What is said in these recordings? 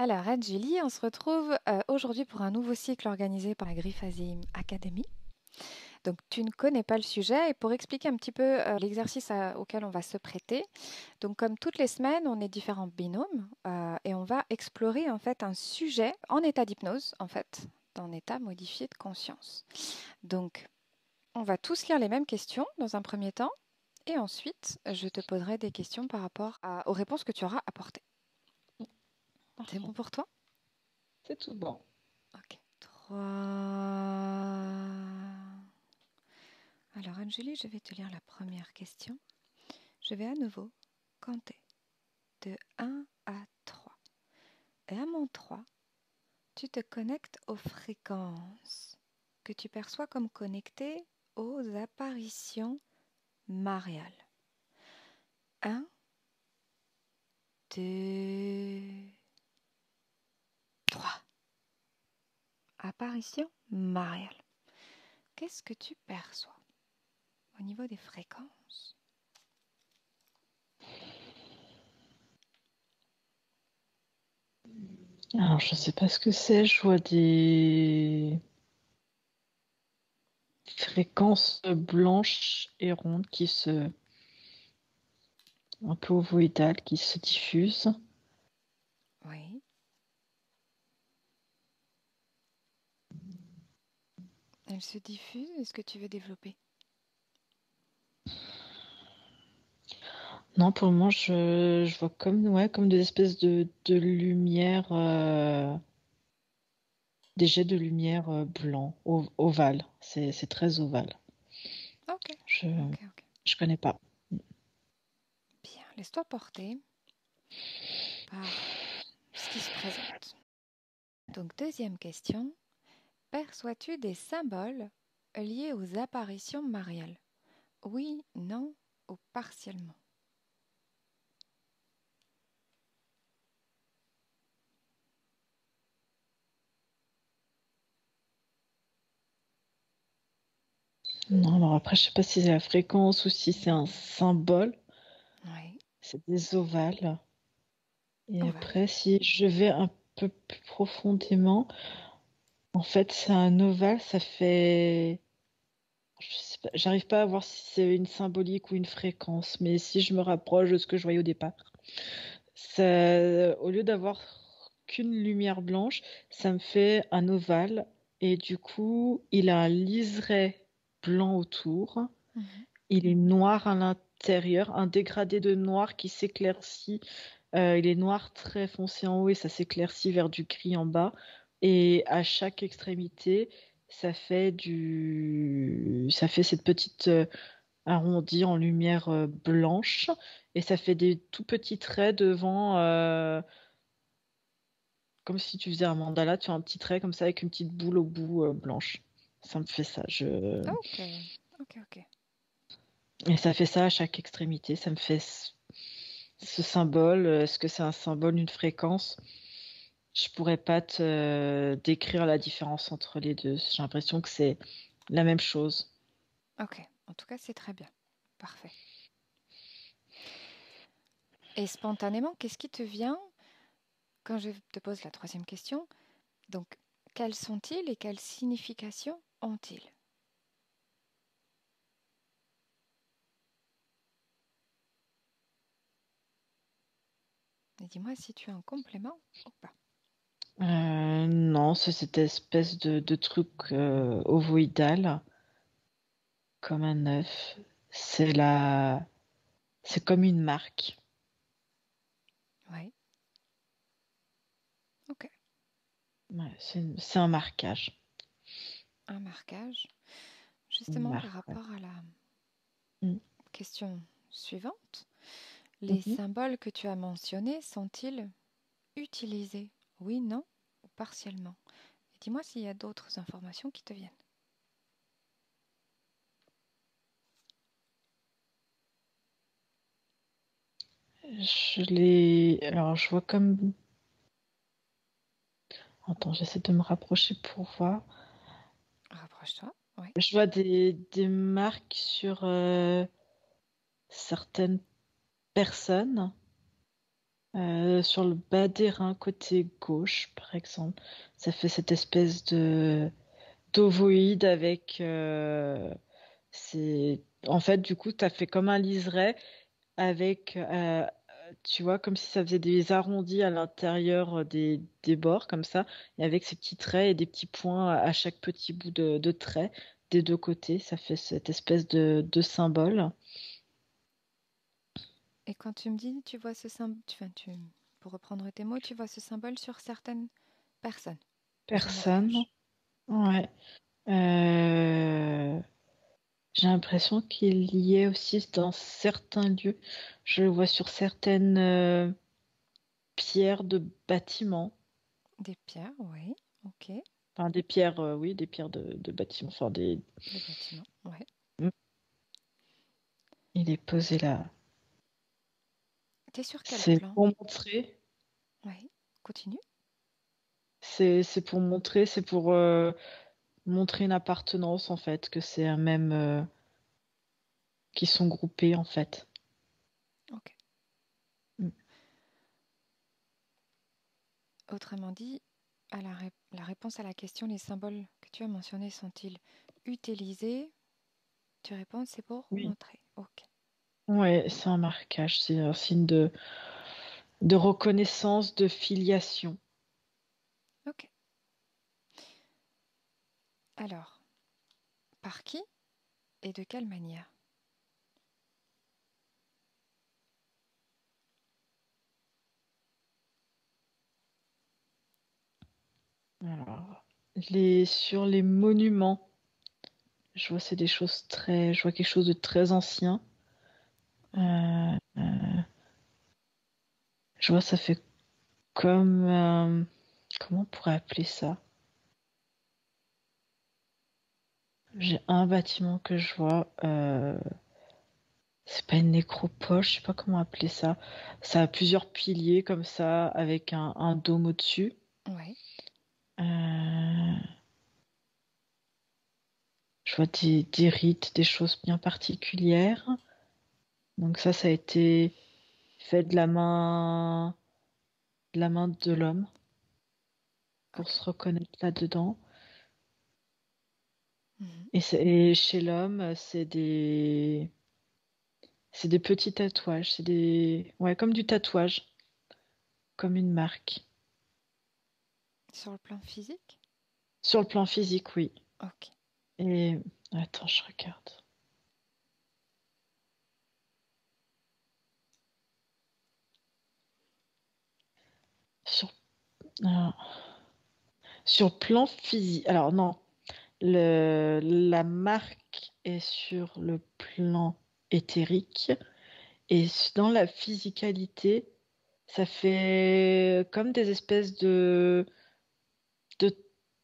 Alors, Anne-Julie, on se retrouve aujourd'hui pour un nouveau cycle organisé par la Griffasim Academy. Donc, tu ne connais pas le sujet et pour expliquer un petit peu l'exercice auquel on va se prêter. Donc, comme toutes les semaines, on est différents binômes et on va explorer en fait un sujet en état d'hypnose, en fait, d'un état modifié de conscience. Donc, on va tous lire les mêmes questions dans un premier temps et ensuite, je te poserai des questions par rapport aux réponses que tu auras apportées. C'est Parfait. bon pour toi? C'est tout bon. Ok. 3. Alors, Angélie, je vais te lire la première question. Je vais à nouveau compter de 1 à 3. Et à mon 3, tu te connectes aux fréquences que tu perçois comme connectées aux apparitions mariales. Un, 2, 3. Apparition mariale. Qu'est-ce que tu perçois au niveau des fréquences? Alors, je sais pas ce que c'est. Je vois des fréquences blanches et rondes un peu ovoïdales, qui se diffusent. Oui. Elle se diffuse. Est-ce que tu veux développer? Non, pour le moment, je vois comme des espèces de lumière, des jets de lumière blanc, ovale. C'est très ovale. Ok, Je, ok, ok. je connais pas. Bien, laisse-toi porter par ce qui se présente. Donc, deuxième question. Perçois-tu des symboles liés aux apparitions mariales? Oui, non ou partiellement? Non, alors après, je sais pas si c'est la fréquence ou si c'est un symbole. Oui, C'est des ovales. Et ovale. après, si je vais un peu plus profondément, en fait, c'est un ovale, ça fait. Je sais pas, j'arrive pas à voir si c'est une symbolique ou une fréquence, mais si je me rapproche de ce que je voyais au départ, au lieu d'avoir qu'une lumière blanche, ça me fait un ovale, et du coup, il a un liseré blanc autour, Mhm. il est noir à l'intérieur, un dégradé de noir qui s'éclaircit. Il est noir très foncé en haut et ça s'éclaircit vers du gris en bas. Et à chaque extrémité, ça fait cette petite arrondie en lumière blanche et ça fait des tout petits traits devant, comme si tu faisais un mandala, tu as un petit trait comme ça avec une petite boule au bout blanche. Ça me fait ça. Ok, ok, ok. Et ça fait ça à chaque extrémité. Ça me fait ce symbole. Est-ce que c'est un symbole, une fréquence? Je pourrais pas te décrire la différence entre les deux. J'ai l'impression que c'est la même chose. Ok, en tout cas, c'est très bien. Parfait. Et spontanément, qu'est-ce qui te vient quand je te pose la troisième question? Donc, quels sont-ils et quelle signification ont-ils? Et dis-moi si tu as un complément ou pas. Non, c'est cette espèce de truc ovoïdal, comme un œuf. C'est la, c'est comme une marque. Oui, ok. Ouais, c'est un marquage. Un marquage. Une Justement, par marque, ouais. rapport à la Mm. question suivante, les Mhm. symboles que tu as mentionnés sont-ils utilisés? Oui, non ou partiellement? Et dis-moi s'il y a d'autres informations qui te viennent. Alors, je vois comme. Attends, j'essaie de me rapprocher pour voir. Rapproche-toi. Oui. Je vois des marques sur certaines personnes. Sur le bas des reins, côté gauche, par exemple, ça fait cette espèce de d'ovoïde avec. En fait, du coup, tu as fait comme un liseré avec, tu vois, comme si ça faisait des arrondis à l'intérieur des bords, comme ça, et avec ces petits traits et des petits points à chaque petit bout de trait des deux côtés. Ça fait cette espèce de symbole. Et quand tu me dis, tu vois ce symbole, pour reprendre tes mots, tu vois ce symbole sur certaines personnes de notre Personne. âge. Ok. Ouais. Euh, J'ai l'impression qu'il y est aussi dans certains lieux. Je le vois sur certaines pierres de bâtiments. Des pierres, oui. Ok. Enfin, des pierres, oui, des pierres de bâtiments. Enfin, des... De bâtiments, ouais. Mm. Il est posé là. T'es sur quel C'est plan? pour montrer. Oui. Continue. C'est pour montrer. C'est pour montrer une appartenance, en fait. Que c'est un même. Qui sont groupés, en fait. Ok. Mm. Autrement dit, la réponse à la question, les symboles que tu as mentionnés sont-ils utilisés? Tu réponds, c'est pour Oui. montrer. Ok. Ouais, c'est un marquage. C'est un signe de reconnaissance, de filiation. Ok. Alors, par qui et de quelle manière? Alors, sur les monuments, je vois c'est des choses très, je vois quelque chose de très ancien. Ouais. Euh, je vois ça fait comme, comment on pourrait appeler ça? J'ai un bâtiment que je vois, c'est pas une nécropole, je sais pas comment appeler ça. Ça a plusieurs piliers comme ça, avec un dôme au-dessus. Ouais. Euh, je vois des rites, des choses bien particulières. Donc ça a été fait de la main de l'homme pour Ok. se reconnaître là-dedans. Mhm. Et chez l'homme, c'est des petits tatouages, ouais, comme du tatouage, comme une marque. Sur le plan physique? Sur le plan physique, oui. Ok. Et attends, je regarde. Sur, euh, sur le plan physique, alors non, la marque est sur le plan éthérique et dans la physicalité, ça fait comme des espèces de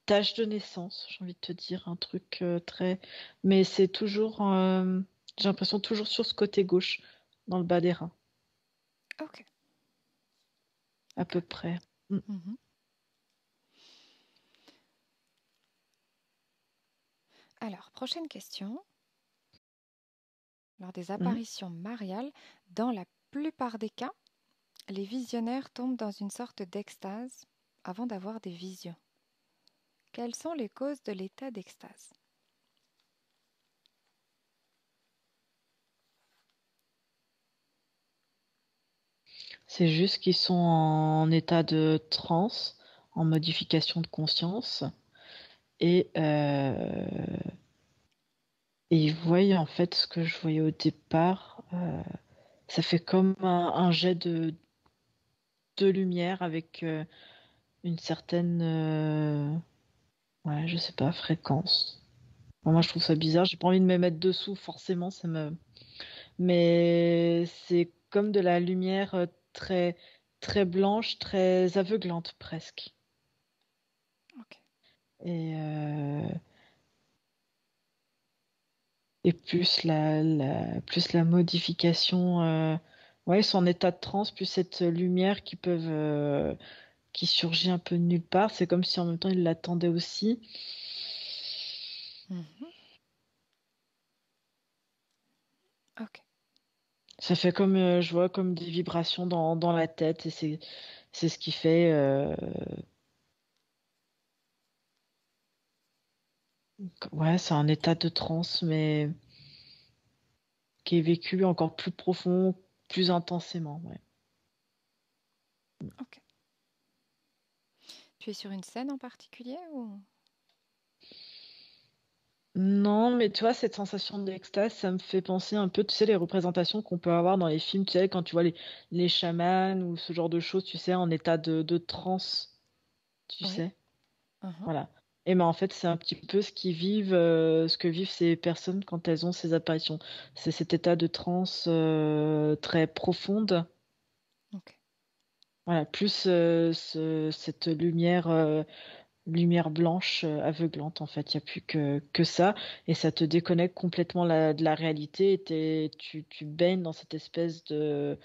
tache de naissance, j'ai envie de te dire, un truc très. Mais c'est toujours, j'ai l'impression toujours sur ce côté gauche, dans le bas des reins, Ok. à Ok. peu près. Mm. Mhm. Alors, prochaine question. Lors des Mm. apparitions mariales, dans la plupart des cas, les visionnaires tombent dans une sorte d'extase avant d'avoir des visions. Quelles sont les causes de l'état d'extase? C'est juste qu'ils sont en état de transe, en modification de conscience, et, euh, et ils voient en fait ce que je voyais au départ. Ça fait comme un jet de lumière avec une certaine, ouais, je sais pas, fréquence. Bon, moi, je Ok. trouve ça bizarre. J'ai pas envie de me mettre dessous, forcément, ça me. Mais c'est comme de la lumière très, très blanche, très aveuglante presque. Ok. Et, euh, et plus la modification, ouais, son état de transe, plus cette lumière qui surgit un peu de nulle part. C'est comme si en même temps il l'attendait aussi. Mhm. Ok. Ça fait comme, je vois comme des vibrations dans la tête et c'est ce qui fait, ouais, c'est un état de transe, mais qui est vécu encore plus profond, plus intensément, ouais. Ok. Tu es sur une scène en particulier ou... Non, mais tu vois, cette sensation d'extase, ça me fait penser un peu, tu sais, les représentations qu'on peut avoir dans les films, tu sais, quand tu vois les chamans ou ce genre de choses, tu sais, en état de transe, tu Oui. sais. Mhm. Voilà. Et ben en fait, c'est un petit peu ce que vivent ces personnes quand elles ont ces apparitions. C'est cet état de transe très profonde. Ok. Voilà, plus cette lumière blanche aveuglante en fait. Il n'y a plus que ça et ça te déconnecte complètement de la réalité et tu baignes dans cette espèce de...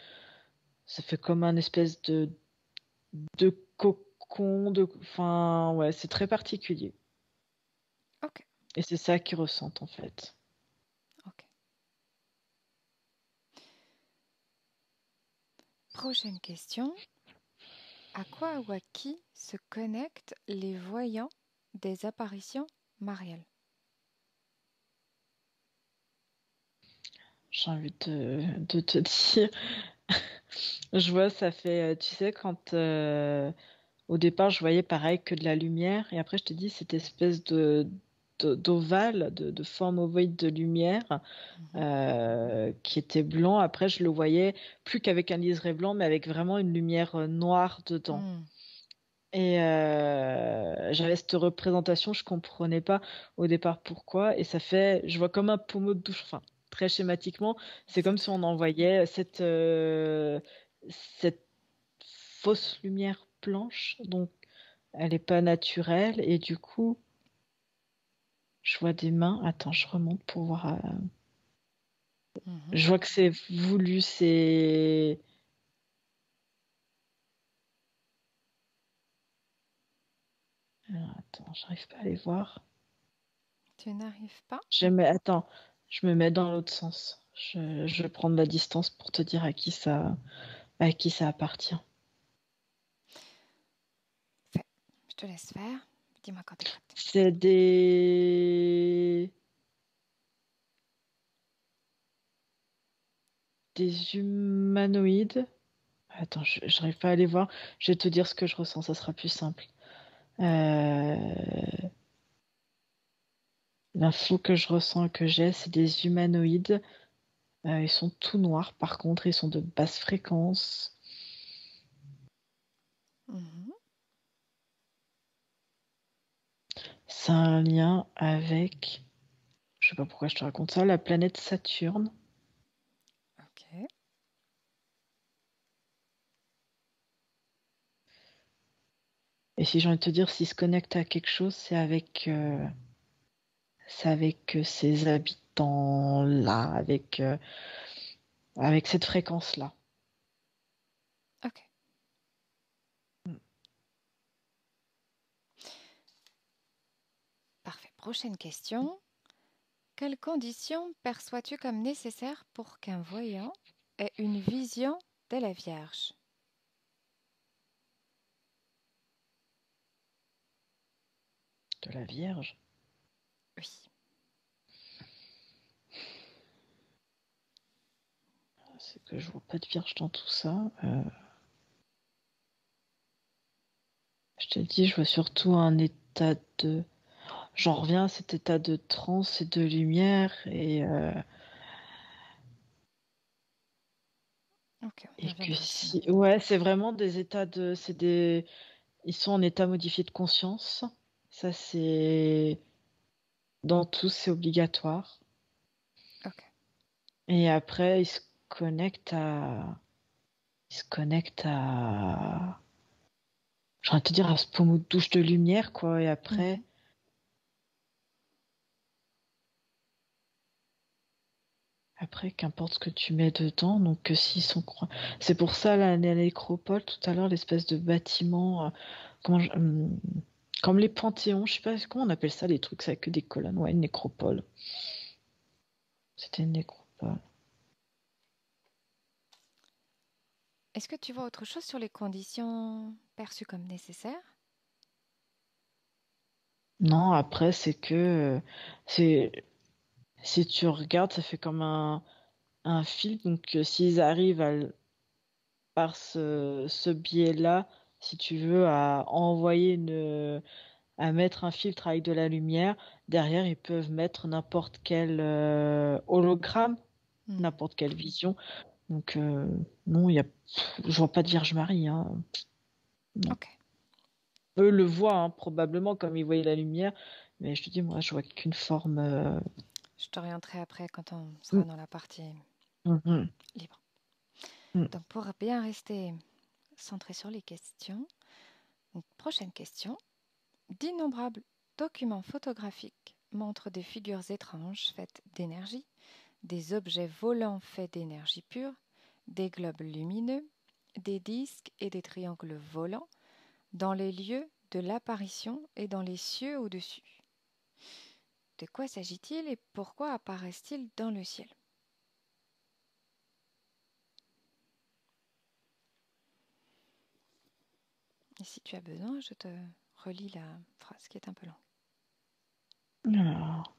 Ça fait comme un espèce de cocon, enfin ouais, c'est très particulier. Ok. Et c'est ça qu'ils ressentent en fait. Ok. Prochaine question. À quoi ou à qui se connectent les voyants des apparitions mariales? J'ai envie de te dire, je vois, ça fait, tu sais, quand au départ je voyais pareil que de la lumière, et après je te dis cette espèce d'ovale, de forme ovoïde de lumière Mhm. qui était blanc. Après je le voyais plus qu'avec un liseré blanc, mais avec vraiment une lumière noire dedans. Hmm. Et j'avais cette représentation, je comprenais pas au départ pourquoi. Et ça fait, je vois comme un pommeau de douche, enfin, très schématiquement, c'est C'est comme si très... on envoyait cette fausse lumière blanche, donc elle est pas naturelle. Et du coup, je vois des mains. Attends, je remonte pour voir. Mhm. Je vois que c'est voulu, c'est. Alors, attends, j'arrive pas à les voir. Tu n'arrives pas? Attends, je me mets dans l'autre sens. Je vais prendre la distance pour te dire à qui ça appartient. Fais. Je te laisse faire. Dis-moi quand t'es prête. C'est des humanoïdes. Attends, je n'arrive pas à les voir. Je vais te dire ce que je ressens, ça sera plus simple. Euh, L'info que je ressens et que j'ai, c'est des humanoïdes. Ils sont tout noirs, par contre, ils sont de basse fréquence. Mhm. C'est un lien avec, je sais pas pourquoi je te raconte ça, la planète Saturne. Ok. Et si j'ai envie de te dire, s'ils se connectent à quelque chose, c'est avec ces habitants-là, avec cette fréquence-là. Ok. Parfait. Prochaine question. Quelles conditions perçois-tu comme nécessaires pour qu'un voyant ait une vision de la Vierge? De la Vierge. Oui. C'est que je vois pas de Vierge dans tout ça. Je te dis, je vois surtout un état de... J'en reviens à cet état de transe et de lumière Ok, on y et que reviendra sinon. si... Ouais, c'est vraiment des états de... C'est des... Ils sont en état modifié de conscience. Ça, c'est... Dans tous, c'est obligatoire. Ok. Et après, ils se connectent à... J'ai envie de te dire, à ce pommeau de douche de lumière, quoi. Et après... Mhm. Après, qu'importe ce que tu mets dedans, donc s'ils sont... C'est pour ça, la nécropole, tout à l'heure, l'espèce de bâtiment... comme les panthéons, je sais pas comment on appelle ça, les trucs, ça, avec que des colonnes. Ouais, une nécropole. C'était une nécropole. Est-ce que tu vois autre chose sur les conditions perçues comme nécessaires? Non, après, c'est si tu regardes, ça fait comme un fil. Donc, s'ils arrivent par ce biais-là, si tu veux, à mettre un filtre avec de la lumière, derrière, ils peuvent mettre n'importe quel hologramme, Hmm. n'importe quelle vision. Donc, non, je vois pas de Vierge Marie, hein. Non. Ok, Eux le voient, hein, probablement, comme ils voyaient la lumière. Mais je te dis, moi, je vois qu'une forme. je t'orienterai après quand on sera Mm, dans la partie mhm, libre. mm. Donc pour bien rester centré sur les questions, donc, prochaine question. D'innombrables documents photographiques montrent des figures étranges faites d'énergie, des objets volants faits d'énergie pure, des globes lumineux, des disques et des triangles volants dans les lieux de l'apparition et dans les cieux au-dessus. De quoi s'agit-il et pourquoi apparaissent-ils dans le ciel? Et si tu as besoin, je te relis la phrase qui est un peu longue. Alors,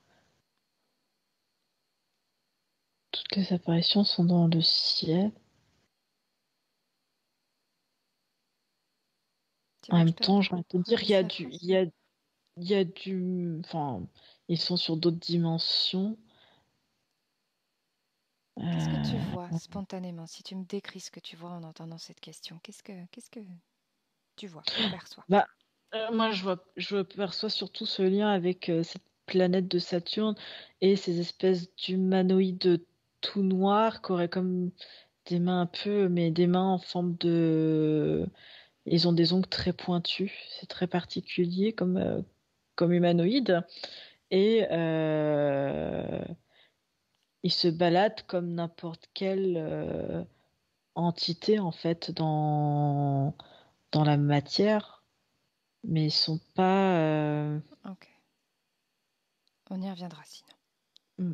toutes les apparitions sont dans le ciel. Tu En veux que même je te temps, j'ai envie de te dire, relise la phrase? il y a enfin, ils sont sur d'autres dimensions. Qu'est-ce que tu Euh, vois spontanément si tu me décris ce que tu vois en entendant cette question? Qu'est-ce que tu vois ou perçois? Bah, moi, je perçois surtout ce lien avec cette planète de Saturne et ces espèces d'humanoïdes tout noirs qui auraient comme des mains un peu, mais des mains en forme de. Ils ont des ongles très pointus, c'est très particulier comme humanoïde. Et ils se baladent comme n'importe quelle entité en fait dans la matière, mais ils sont pas. Ok, on y reviendra sinon. Hmm,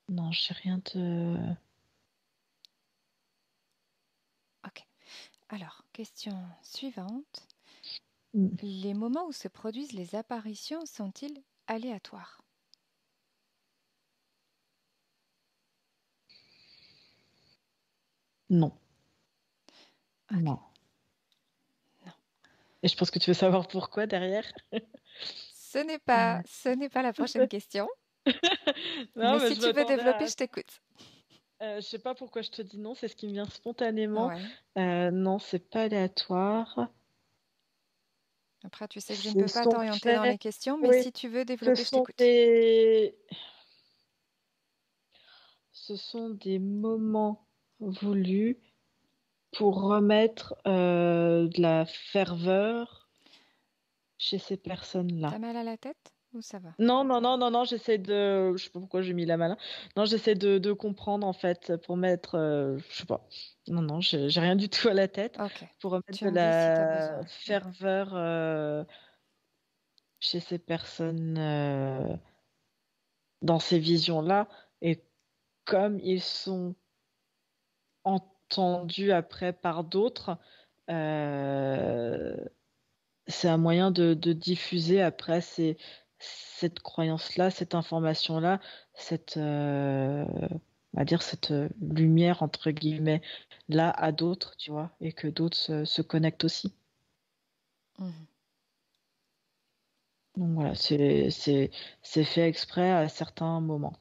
non, j'ai rien de. Ok, alors, question suivante. Hmm, Les moments où se produisent les apparitions sont-ils aléatoires? non, Ok, non. non. Et je pense que tu veux savoir pourquoi derrière. Ce n'est pas la prochaine question, mais Non, mais si je tu veux m'attendais développer, à. je t'écoute. Je sais pas pourquoi je te dis non, c'est ce qui me vient spontanément. Ouais. Non, c'est pas aléatoire. Après, tu sais que je ne Ce peux pas sont t'orienter dans les faits. questions, mais Oui, si tu veux ce développer, je sont t'écoute. des. Ce sont des moments voulus pour remettre de la ferveur chez ces T'as personnes-là. mal à la tête ou ça va? Non, non, non, non, non, j'essaie de. Je sais pas pourquoi j'ai mis la main là. Non, j'essaie de comprendre en fait pour mettre. Je sais pas. Non, non, j'ai rien du tout à la tête. Ok. Pour remettre Tu de me dis si tu as la besoin. Ouais. ferveur chez ces personnes dans ces visions-là. Et comme ils sont entendus après par d'autres, euh, c'est un moyen de diffuser après cette croyance-là, cette information-là, on va dire cette lumière entre guillemets là à d'autres, tu vois, et que d'autres se connectent aussi. Mhm. Donc voilà, c'est fait exprès à certains moments.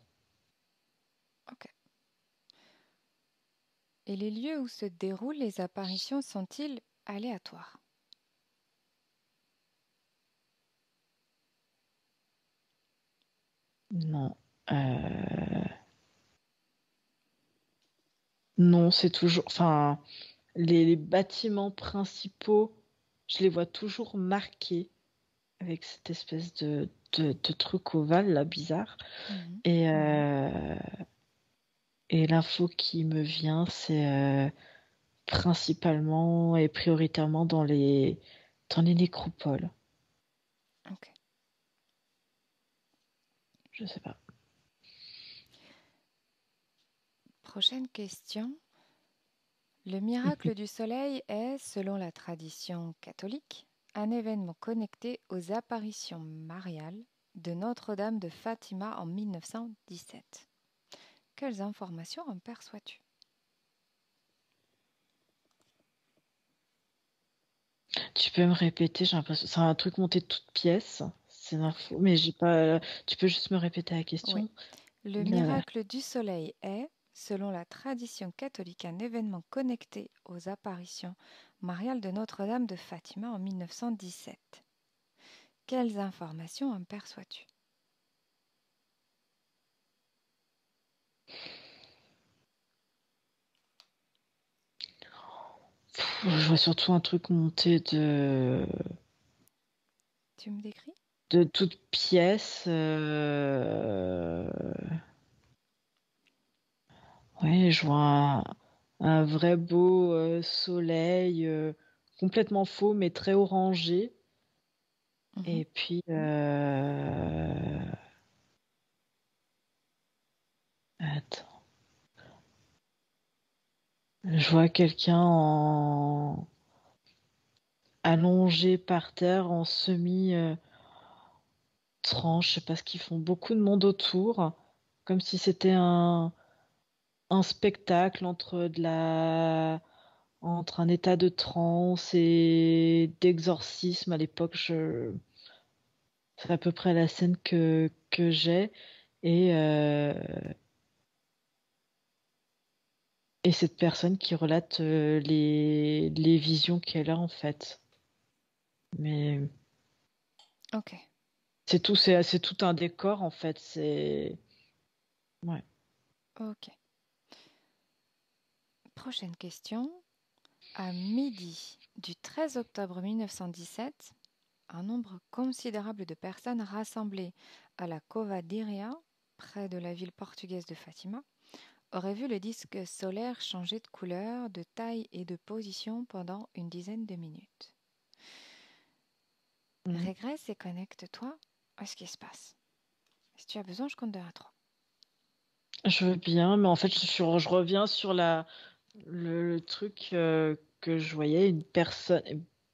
Ok. Et les lieux où se déroulent les apparitions sont-ils aléatoires? Non. Non, c'est toujours. Enfin, les bâtiments principaux, je les vois toujours marqués avec cette espèce de truc ovale, là, bizarre. Mhm. Et, et l'info qui me vient, c'est principalement et prioritairement dans les nécropoles. Ok. Je sais pas. Prochaine question. Le miracle du soleil est, selon la tradition catholique, un événement connecté aux apparitions mariales de Notre-Dame de Fatima en 1917. Quelles informations en perçois-tu? Tu peux me répéter? J'ai l'impression c'est un truc monté de toutes pièces. C'est l'info, mais j'ai pas. Tu peux juste me répéter la Oui. question? Le La- miracle du soleil est, selon la tradition catholique, un événement connecté aux apparitions mariales de Notre-Dame de Fatima en 1917. Quelles informations en perçois-tu? Je vois surtout un truc monté Tu me décris? de toutes pièces. Ouais, je vois un vrai beau soleil, complètement faux, mais très orangé. Mhm. Et puis, attends, je vois quelqu'un allongé par terre en semi-tranche. Je sais pas ce qu'ils font. Beaucoup de monde autour, comme si c'était un spectacle entre un état de transe et d'exorcisme. À l'époque, c'est à peu près la scène que j'ai. Et, euh, et cette personne qui relate les visions qu'elle a, en fait. Mais Ok, c'est tout un décor, en fait. Ouais. ok. Prochaine question. À midi du 13 octobre 1917, un nombre considérable de personnes rassemblées à la Cova d'Iria, près de la ville portugaise de Fatima, auraient vu le disque solaire changer de couleur, de taille et de position pendant une dizaine de minutes. Mhm. Régresse et connecte-toi à ce qui se passe. Si tu as besoin, je compte de 1 à 3. Je veux bien, mais en fait, je reviens sur le truc que je voyais, une personne,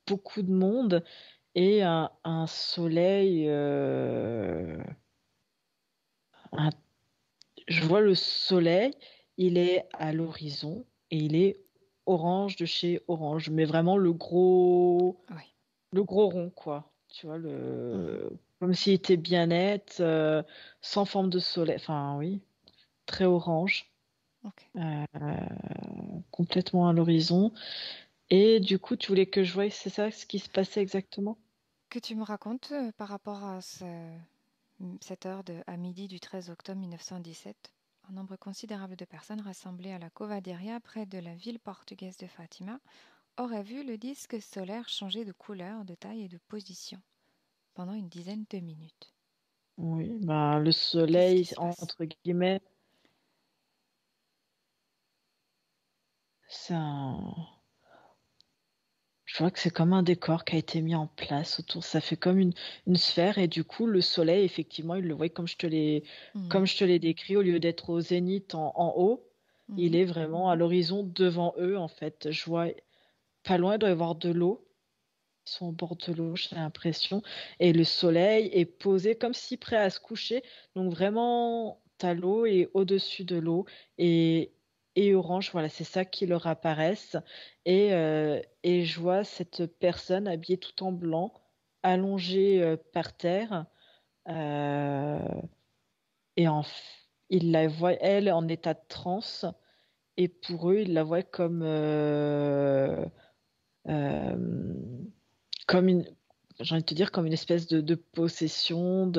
beaucoup de monde et un soleil. Un- je vois le soleil, il est à l'horizon et il est orange de chez Orange, mais vraiment Oui. le gros rond, quoi. Tu vois, Mhm. comme s'il était bien net, sans forme de soleil. Enfin, oui, très orange, Ok. euh, complètement à l'horizon. Et du coup, tu voulais que je voie, c'est ça, ce qui se passait exactement? Que tu me racontes par rapport à cette heure à midi du 13 octobre 1917, un nombre considérable de personnes rassemblées à la Covaderia près de la ville portugaise de Fatima auraient vu le disque solaire changer de couleur, de taille et de position pendant une dizaine de minutes. Oui, ben, le Qu'est-ce qui soleil, se passe? entre guillemets, c'est un... Je vois que c'est comme un décor qui a été mis en place autour. Ça fait comme une sphère et du coup, le soleil, effectivement, ils le voient comme Mhm. je te l'ai décrit, au lieu d'être au zénith en haut, il Mhm. est vraiment à l'horizon devant eux, en fait. Je vois pas loin, il doit y avoir de l'eau. Ils sont au bord de l'eau, j'ai l'impression. Et le soleil est posé comme si prêt à se coucher. Donc vraiment, t'as l'eau et au-dessus de l'eau et orange, voilà, c'est ça qui leur apparaissent. Et je vois cette personne habillée tout en blanc, allongée par terre. euh, et ils la voient, elle, en état de transe. Et pour eux, ils la voient euh, comme j'ai envie de te dire, comme une espèce de possession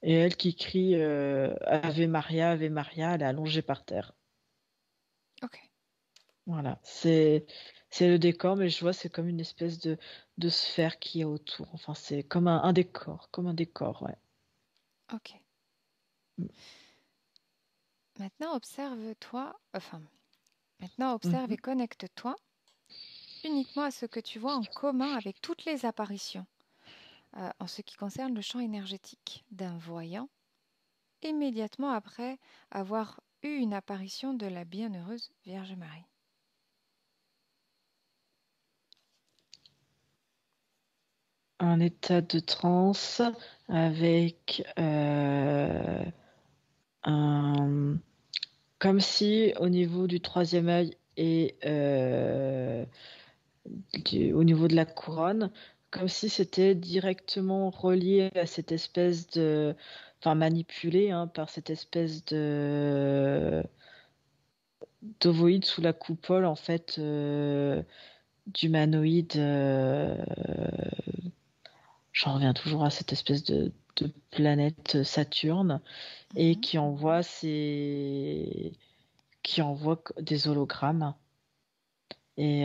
et elle qui crie Ave Maria, elle est allongée par terre. Ok, Voilà, c'est le décor, mais je vois c'est comme une espèce de sphère qui est autour. Enfin, c'est comme un décor, ouais. ok. Maintenant observe-toi, enfin, maintenant observe et Mhm. connecte-toi uniquement à ce que tu vois en commun avec toutes les apparitions en ce qui concerne le champ énergétique d'un voyant immédiatement après avoir eu une apparition de la bienheureuse Vierge Marie? Un état de transe avec un... Comme si au niveau du troisième œil et au niveau de la couronne, comme si c'était directement relié à cette espèce de... Enfin, manipulé hein, par cette espèce de d'ovoïde sous la coupole, en fait, d'humanoïde. J'en reviens toujours à cette espèce de planète Saturne et Mhm. qui envoie des hologrammes. Et,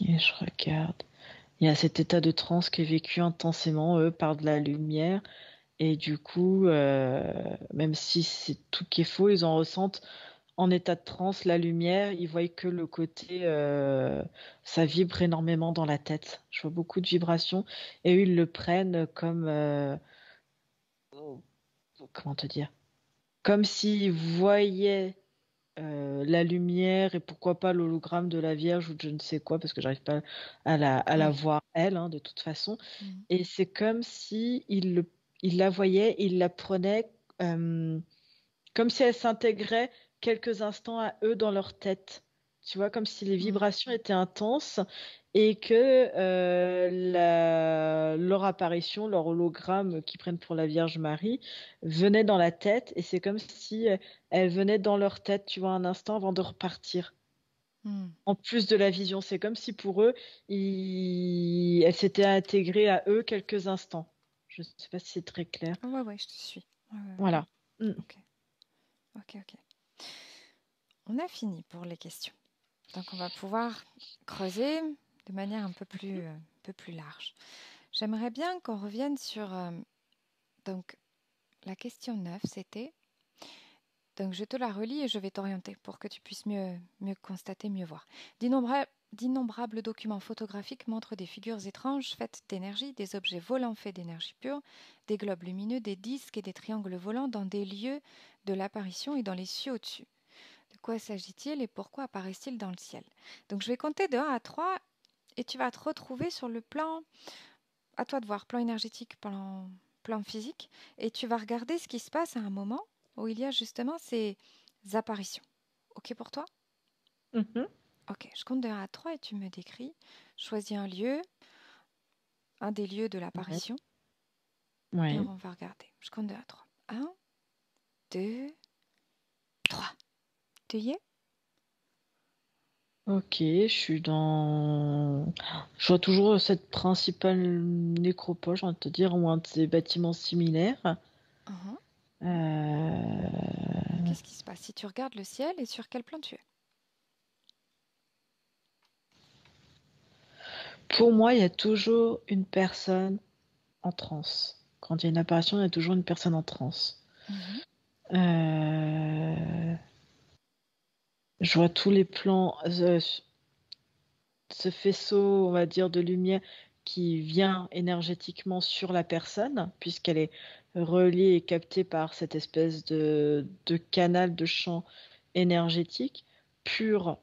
et je regarde. Il y a cet état de transe qui est vécu intensément, eux, par de la lumière. Et du coup, même si c'est tout qui est faux, ils en ressentent en état de transe la lumière. Ils voient que le côté, ça vibre énormément dans la tête. Je vois beaucoup de vibrations. Et eux, ils le prennent comme, comment te dire? Comme s'ils voyaient la lumière et pourquoi pas l'hologramme de la Vierge ou de je ne sais quoi, parce que j'arrive pas à la Oui. voir elle, hein, de toute façon. Mhm. Et c'est comme si il la voyait, il la prenait euh, comme si elle s'intégrait quelques instants à eux dans leur tête. Tu vois, comme si les Mhm. vibrations étaient intenses et que leur apparition, leur hologramme qu'ils prennent pour la Vierge Marie, venait dans la tête et c'est comme si elle venait dans leur tête, tu vois, un instant avant de repartir. Mhm. En plus de la vision, c'est comme si pour eux, elle s'était intégrée à eux quelques instants. Je ne sais pas si c'est très clair. Ouais, ouais, je te suis. Ouais, ouais, ouais. Voilà. Mm. Ok, ok, ok. On a fini pour les questions. Donc, on va pouvoir creuser de manière un peu plus large. J'aimerais bien qu'on revienne sur donc la question 9, c'était. Donc, je te la relis et je vais t'orienter pour que tu puisses mieux constater, mieux voir. D'innombrables documents photographiques montrent des figures étranges faites d'énergie, des objets volants faits d'énergie pure, des globes lumineux, des disques et des triangles volants dans des lieux de l'apparition et dans les cieux au-dessus. De quoi s'agit-il et pourquoi apparaissent-ils dans le ciel? Donc, je vais compter de 1 à 3 et tu vas te retrouver sur le plan, à toi de voir, plan énergétique, plan physique, et tu vas regarder ce qui se passe à un moment où il y a justement ces apparitions. Ok pour toi? Mhm. Ok, je compte de 1 à 3 et tu me décris. Choisis un lieu, un des lieux de Ouais. l'apparition, et Ouais. on va regarder. Je compte de 1 à 3. 1, 2, 3. Tu y es? Ok, je suis dans. Je vois toujours cette principale nécropole, j'ai envie de te dire, ou un de ces bâtiments similaires. Mhm. Et Euh, qu'est-ce qui se passe si tu regardes le ciel et sur quel plan tu es? Pour moi, il y a toujours une personne en transe. Quand il y a une apparition, il y a toujours une personne en transe. Mhm. Euh, Je vois tous les plans, ce faisceau, on va dire, de lumière qui vient énergétiquement sur la personne, puisqu'elle est reliée et captée par cette espèce de canal de champ énergétique pur.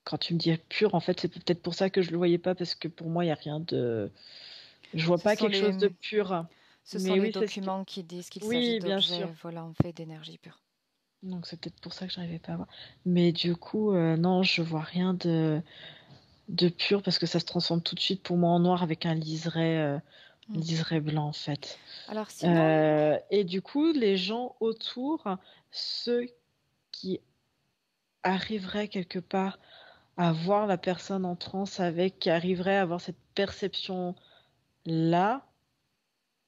Quand tu me dis pur, en fait, c'est peut-être pour ça que je le voyais pas, parce que pour moi, il n'y a rien de. Je vois Ce pas sont quelque chose de les, pur. ce sont Mais les oui, c'est ce que. documents qui disent qu'il s'agit Oui, bien sûr. d'objets volants faits d'énergie pure. Donc c'est peut-être pour ça que j'arrivais pas à voir. Mais du coup, non, je vois rien de pur parce que ça se transforme tout de suite pour moi en noir avec un Hmm. liseré blanc en fait. Alors sinon, Et du coup, les gens autour, ceux qui arriveraient quelque part à voir la personne en transe avec, qui arriveraient à avoir cette perception-là,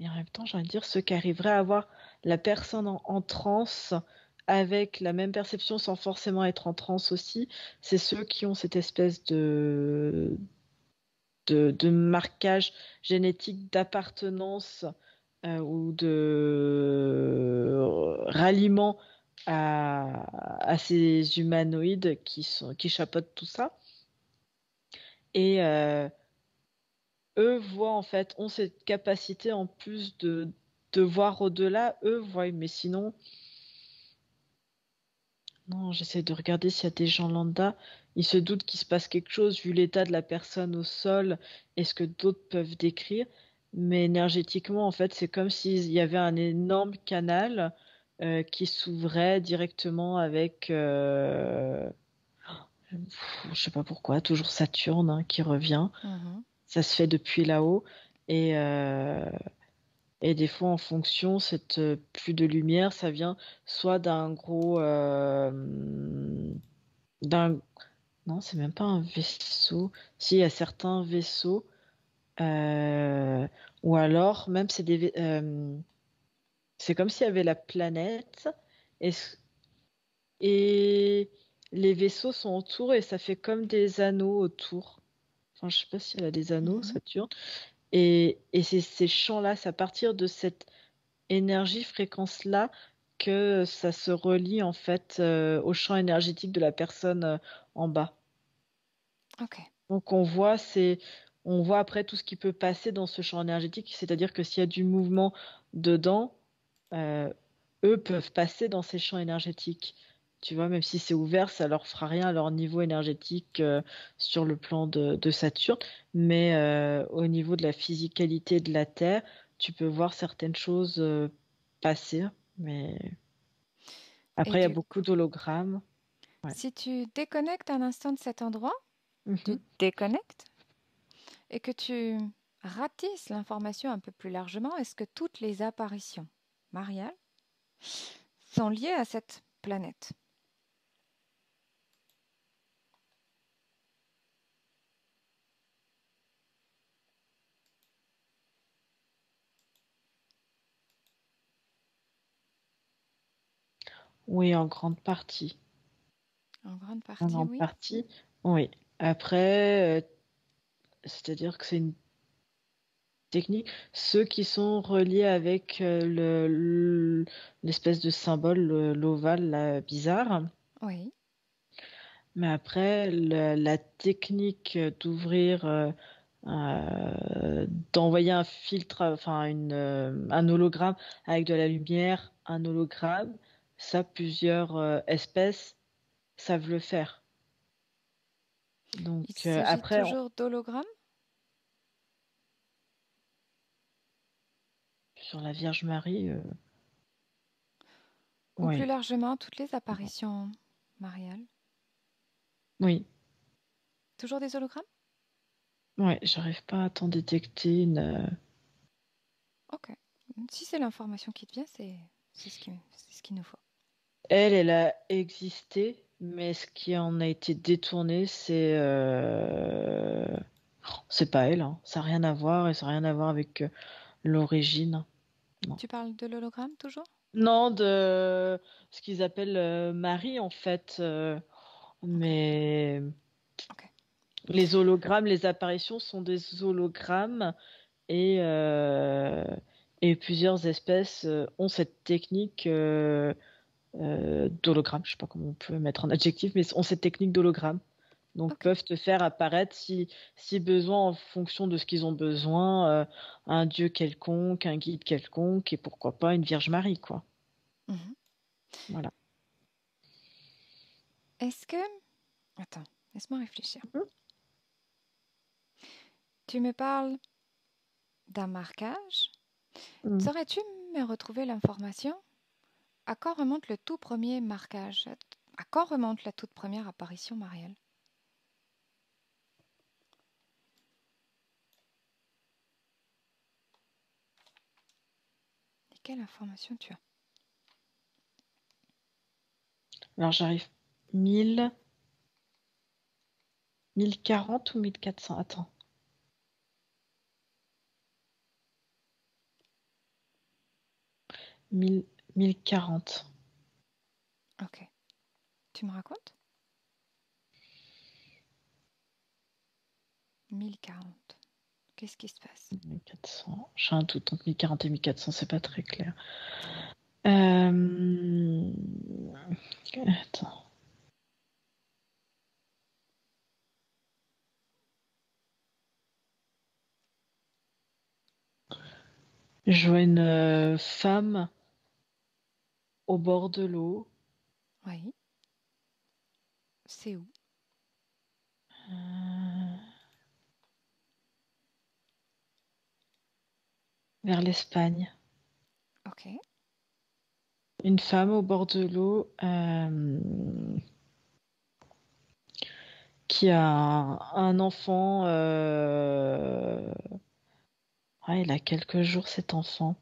et en même temps, j'ai envie de dire, ceux qui arriveraient à avoir la personne en transe avec la même perception sans forcément être en transe aussi, c'est ceux qui ont cette espèce de marquage génétique d'appartenance ou de ralliement à ces humanoïdes qui chapeautent tout ça. Et eux voient en fait, ont cette capacité en plus de voir au-delà, eux voient, mais sinon, non, j'essaie de regarder s'il y a des gens lambda, ils se doutent qu'il se passe quelque chose vu l'état de la personne au sol et ce que d'autres peuvent décrire, mais énergétiquement, en fait, c'est comme s'il y avait un énorme canal qui s'ouvrait directement avec, je sais pas pourquoi, toujours Saturne hein, qui revient. Mhm. Ça se fait depuis là-haut. Et, euh, et des fois, en fonction, cette pluie de lumière, ça vient soit d'un gros... d'un... Non, c'est même pas un vaisseau. Si, il y a certains vaisseaux. euh, ou alors, même, c'est comme s'il y avait la planète. Et, et les vaisseaux sont autour et ça fait comme des anneaux autour. Enfin, je sais pas si elle a des anneaux, Mhm. Saturne. Et c'est ces champs-là, c'est à partir de cette énergie, fréquence-là, que ça se relie en fait au champ énergétique de la personne en bas. Ok. Donc on voit après tout ce qui peut passer dans ce champ énergétique, c'est-à-dire que s'il y a du mouvement dedans, euh, eux peuvent passer dans ces champs énergétiques. Tu vois, même si c'est ouvert, ça leur fera rien à leur niveau énergétique sur le plan de Saturne. Mais au niveau de la physicalité de la Terre, tu peux voir certaines choses passer. Mais Et après, il y a du beaucoup coup, d'hologrammes. Ouais. si tu déconnectes un instant de cet endroit, tu Mhm. déconnectes et que tu ratisses l'information un peu plus largement, est-ce que toutes les apparitions mariales sont liées à cette planète? Oui, en grande partie. En grande En partie, grande oui. partie, oui. Après, c'est-à-dire que c'est une technique. Ceux qui sont reliés avec l'espèce de symbole, l'ovale là, bizarre. Oui. Mais après, la technique d'ouvrir, d'envoyer un filtre, enfin un hologramme avec de la lumière, un hologramme, ça, plusieurs espèces savent le faire. Donc Il s'agit après, toujours d'hologrammes sur la Vierge Marie, ou plus oui, largement toutes les apparitions mariales? oui, Toujours des hologrammes? ouais, j'arrive pas à t'en détecter une. Ok. Si c'est l'information qui te vient, c'est ce qu'il nous faut. Elle a existé, mais ce qui en a été détourné, c'est pas elle, hein. Ça n'a rien à voir et ça n'a rien à voir avec l'origine. Non. Tu parles de l'hologramme toujours? Non, de ce qu'ils appellent Marie en fait, Ok. mais Ok. les hologrammes, les apparitions sont des hologrammes et euh, et plusieurs espèces ont cette technique d'hologramme. Je sais pas comment on peut mettre en adjectif, mais ont cette technique d'hologramme. Donc Ok. peuvent te faire apparaître si besoin en fonction de ce qu'ils ont besoin, un dieu quelconque, un guide quelconque et pourquoi pas une Vierge Marie quoi. Mhm. Voilà. Est-ce que... Attends, laisse-moi réfléchir. Mhm. Tu me parles d'un marquage. Mhm. Saurais-tu me retrouver l'information? À quand remonte le tout premier marquage? À quand remonte la toute première apparition mariale? Et quelle information tu as? Alors j'arrive 1000, 1040 ou 1400. Attends. 1000, 1040. Ok. Tu me racontes? 1040. Qu'est-ce qui se passe? 1400. J'ai un doute entre 1040 et 1400, c'est pas très clair. Euh... Attends. Je vois une femme au bord de l'eau, Oui. C'est où? euh, vers l'Espagne. Ok. Une femme au bord de l'eau qui a un enfant. Ouais, il a quelques jours cet enfant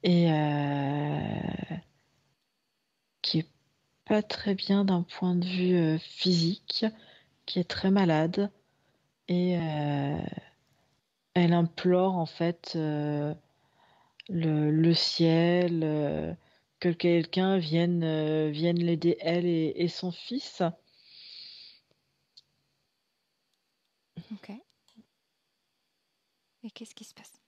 et qui est pas très bien d'un point de vue physique, qui est très malade et elle implore en fait le ciel, que quelqu'un vienne l'aider elle et son fils. Ok. Et qu'est-ce qui se passe?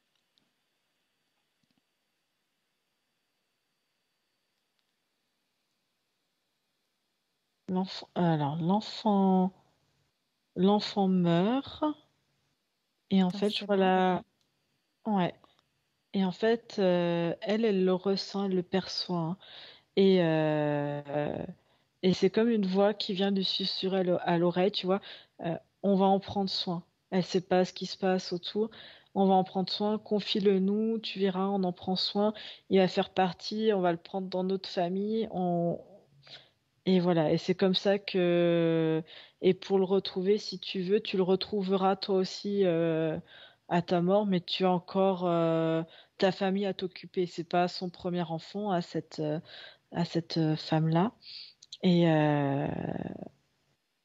L'enfant meurt et en Dans fait je ses vois bras? la ouais et en fait elle le ressent, elle le perçoit hein. Et et c'est comme une voix qui vient lui susurrer à l'oreille, tu vois. On va en prendre soin. Elle sait pas ce qui se passe autour. On va en prendre soin. Confie-le nous. Tu verras, on en prend soin. Il va faire partie. On va le prendre dans notre famille. Et voilà. Et c'est comme ça que. Et pour le retrouver, si tu veux, tu le retrouveras toi aussi à ta mort, mais tu as encore ta famille à t'occuper. C'est pas son premier enfant à cette femme-là. Et, euh,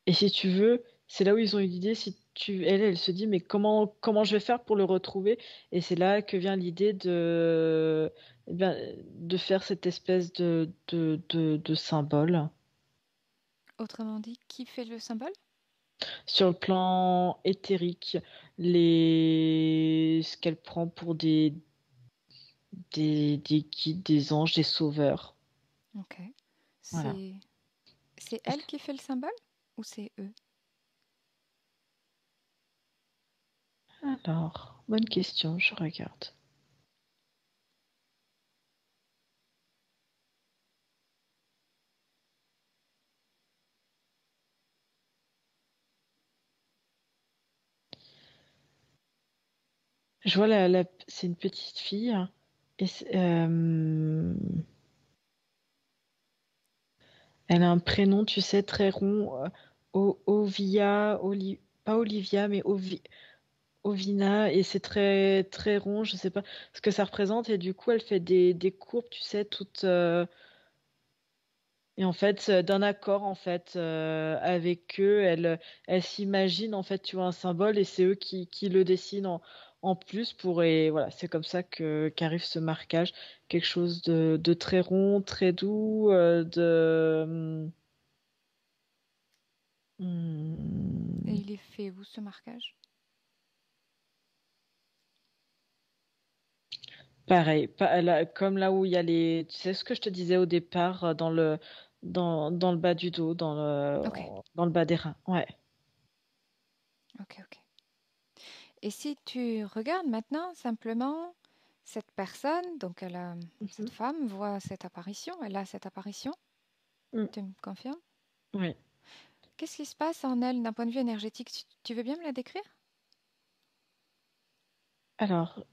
et si tu veux, c'est là où ils ont eu l'idée, si tu, elle se dit, mais comment je vais faire pour le retrouver? Et c'est là que vient l'idée eh bien, de faire cette espèce de symbole. Autrement dit, qui fait le symbole? Sur le plan éthérique, ce qu'elle prend pour des guides, des anges, des sauveurs. Ok. Voilà. C'est elle qui fait le symbole ou c'est eux? Alors, bonne question, je regarde. Je vois c'est une petite fille hein, et elle a un prénom, tu sais, très rond, pas Olivia, mais Ovina, et c'est très très rond. Je sais pas ce que ça représente et du coup elle fait des courbes, tu sais, toutes et en fait d'un accord en fait avec eux, elle s'imagine en fait, tu vois, un symbole et c'est eux qui le dessinent en plus pour et voilà, c'est comme ça que qu'arrive ce marquage, quelque chose de très rond, très doux, Et hmm, il est fait où ce marquage? pareil, comme là où il y a tu sais ce que je te disais au départ dans le bas du dos, Ok, dans le bas des reins. Ouais. ok, ok. Et si tu regardes maintenant simplement cette personne, donc cette Mhm. femme voit cette apparition, elle a cette apparition, Mm. tu me confirmes? Ouais. Qu'est-ce qui se passe en elle d'un point de vue énergétique? Tu veux bien me la décrire? Alors,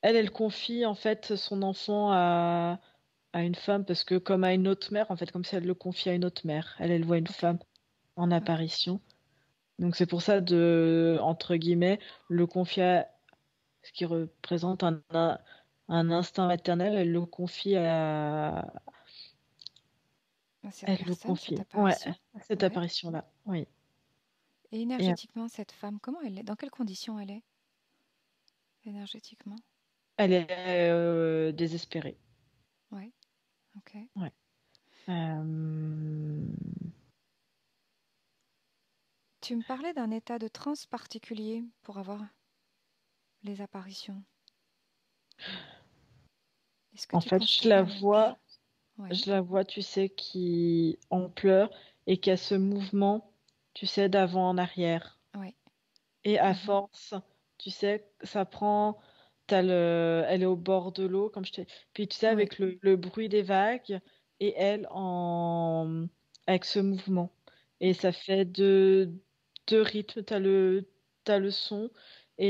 elle confie en fait son enfant à une femme parce que comme à une autre mère, en fait, comme si elle le confie à une autre mère. Elle voit une Ok, femme en ok. apparition. Donc c'est pour ça entre guillemets, le confier ce qui représente un instinct maternel, Cette elle le personne, cette confie, ouais, apparition? à cette Ouais. apparition-là, oui. Et Et énergétiquement, cette femme, comment elle est? Dans quelles conditions elle est énergétiquement? elle est désespérée, Ouais, ok. ouais. Euh, Tu me parlais d'un état de transe particulier pour avoir les apparitions. Est-ce que En tu fait, constates un... Ouais. je la vois, tu sais, qui en pleure et qui a ce mouvement, tu sais, d'avant en arrière. Ouais. Et à Mhm. force Tu sais, elle est au bord de l'eau, comme je t'ai. Puis tu sais, Oui, avec le bruit des vagues et elle avec ce mouvement. Et ok. ça fait deux rythmes. T'as le son et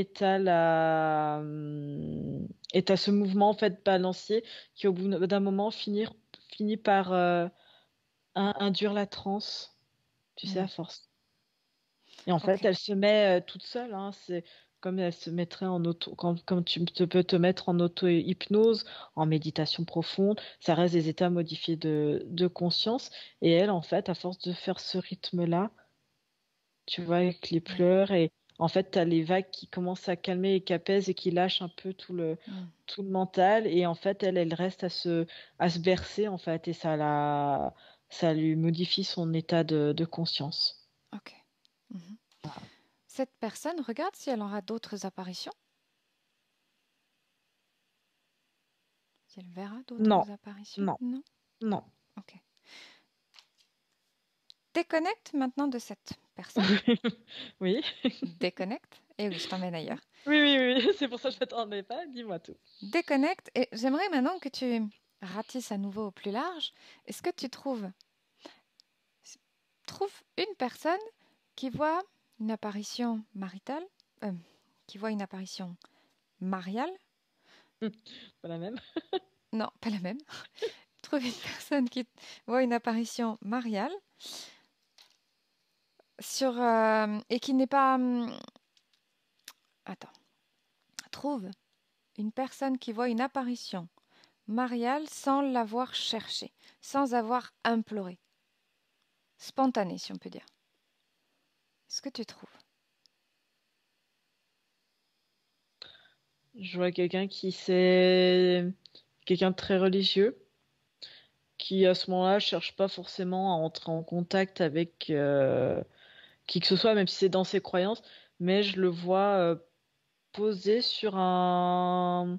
et t'as ce mouvement en fait balancier qui au bout d'un moment finit par induire la transe. Tu sais, Hmm, à force. Et en ok. fait, elle se met toute seule, hein. C'est comme elle se mettrait en auto, comme peux te mettre en auto-hypnose, en méditation profonde. Ça reste des états modifiés de conscience. Et elle, en fait, à force de faire ce rythme-là, tu vois, avec les Oui. pleurs, et en fait, t'as les vagues qui commencent à calmer et qui apaisent et qui lâchent un peu Hmm, tout le mental. Et en fait, elle reste à se bercer, en fait, et ça lui modifie son état de conscience. ok. Mhm. Cette personne, regarde si elle aura d'autres apparitions, si elle verra Non, d'autres apparitions. non, Non? non. Ok. Déconnecte maintenant de cette personne. Oui. Déconnecte. Et oui, je t'emmène ailleurs. Oui, c'est pour ça que je m'attendais pas. Dis-moi tout. Déconnecte. Et j'aimerais maintenant que tu ratisses à nouveau au plus large. Est-ce que tu trouves une personne qui voit une apparition maritale, euh, qui voit une apparition mariale? Pas la même. Non, pas la même. Trouve une personne qui voit une apparition mariale et qui n'est pas. Attends. Trouve une personne qui voit une apparition mariale sans l'avoir cherchée, sans avoir imploré. Spontanée, si on peut dire. Est-ce que tu trouves? Je vois quelqu'un de très religieux, qui à ce moment-là cherche pas forcément à entrer en contact avec qui que ce soit, même si c'est dans ses croyances, mais je le vois posé sur un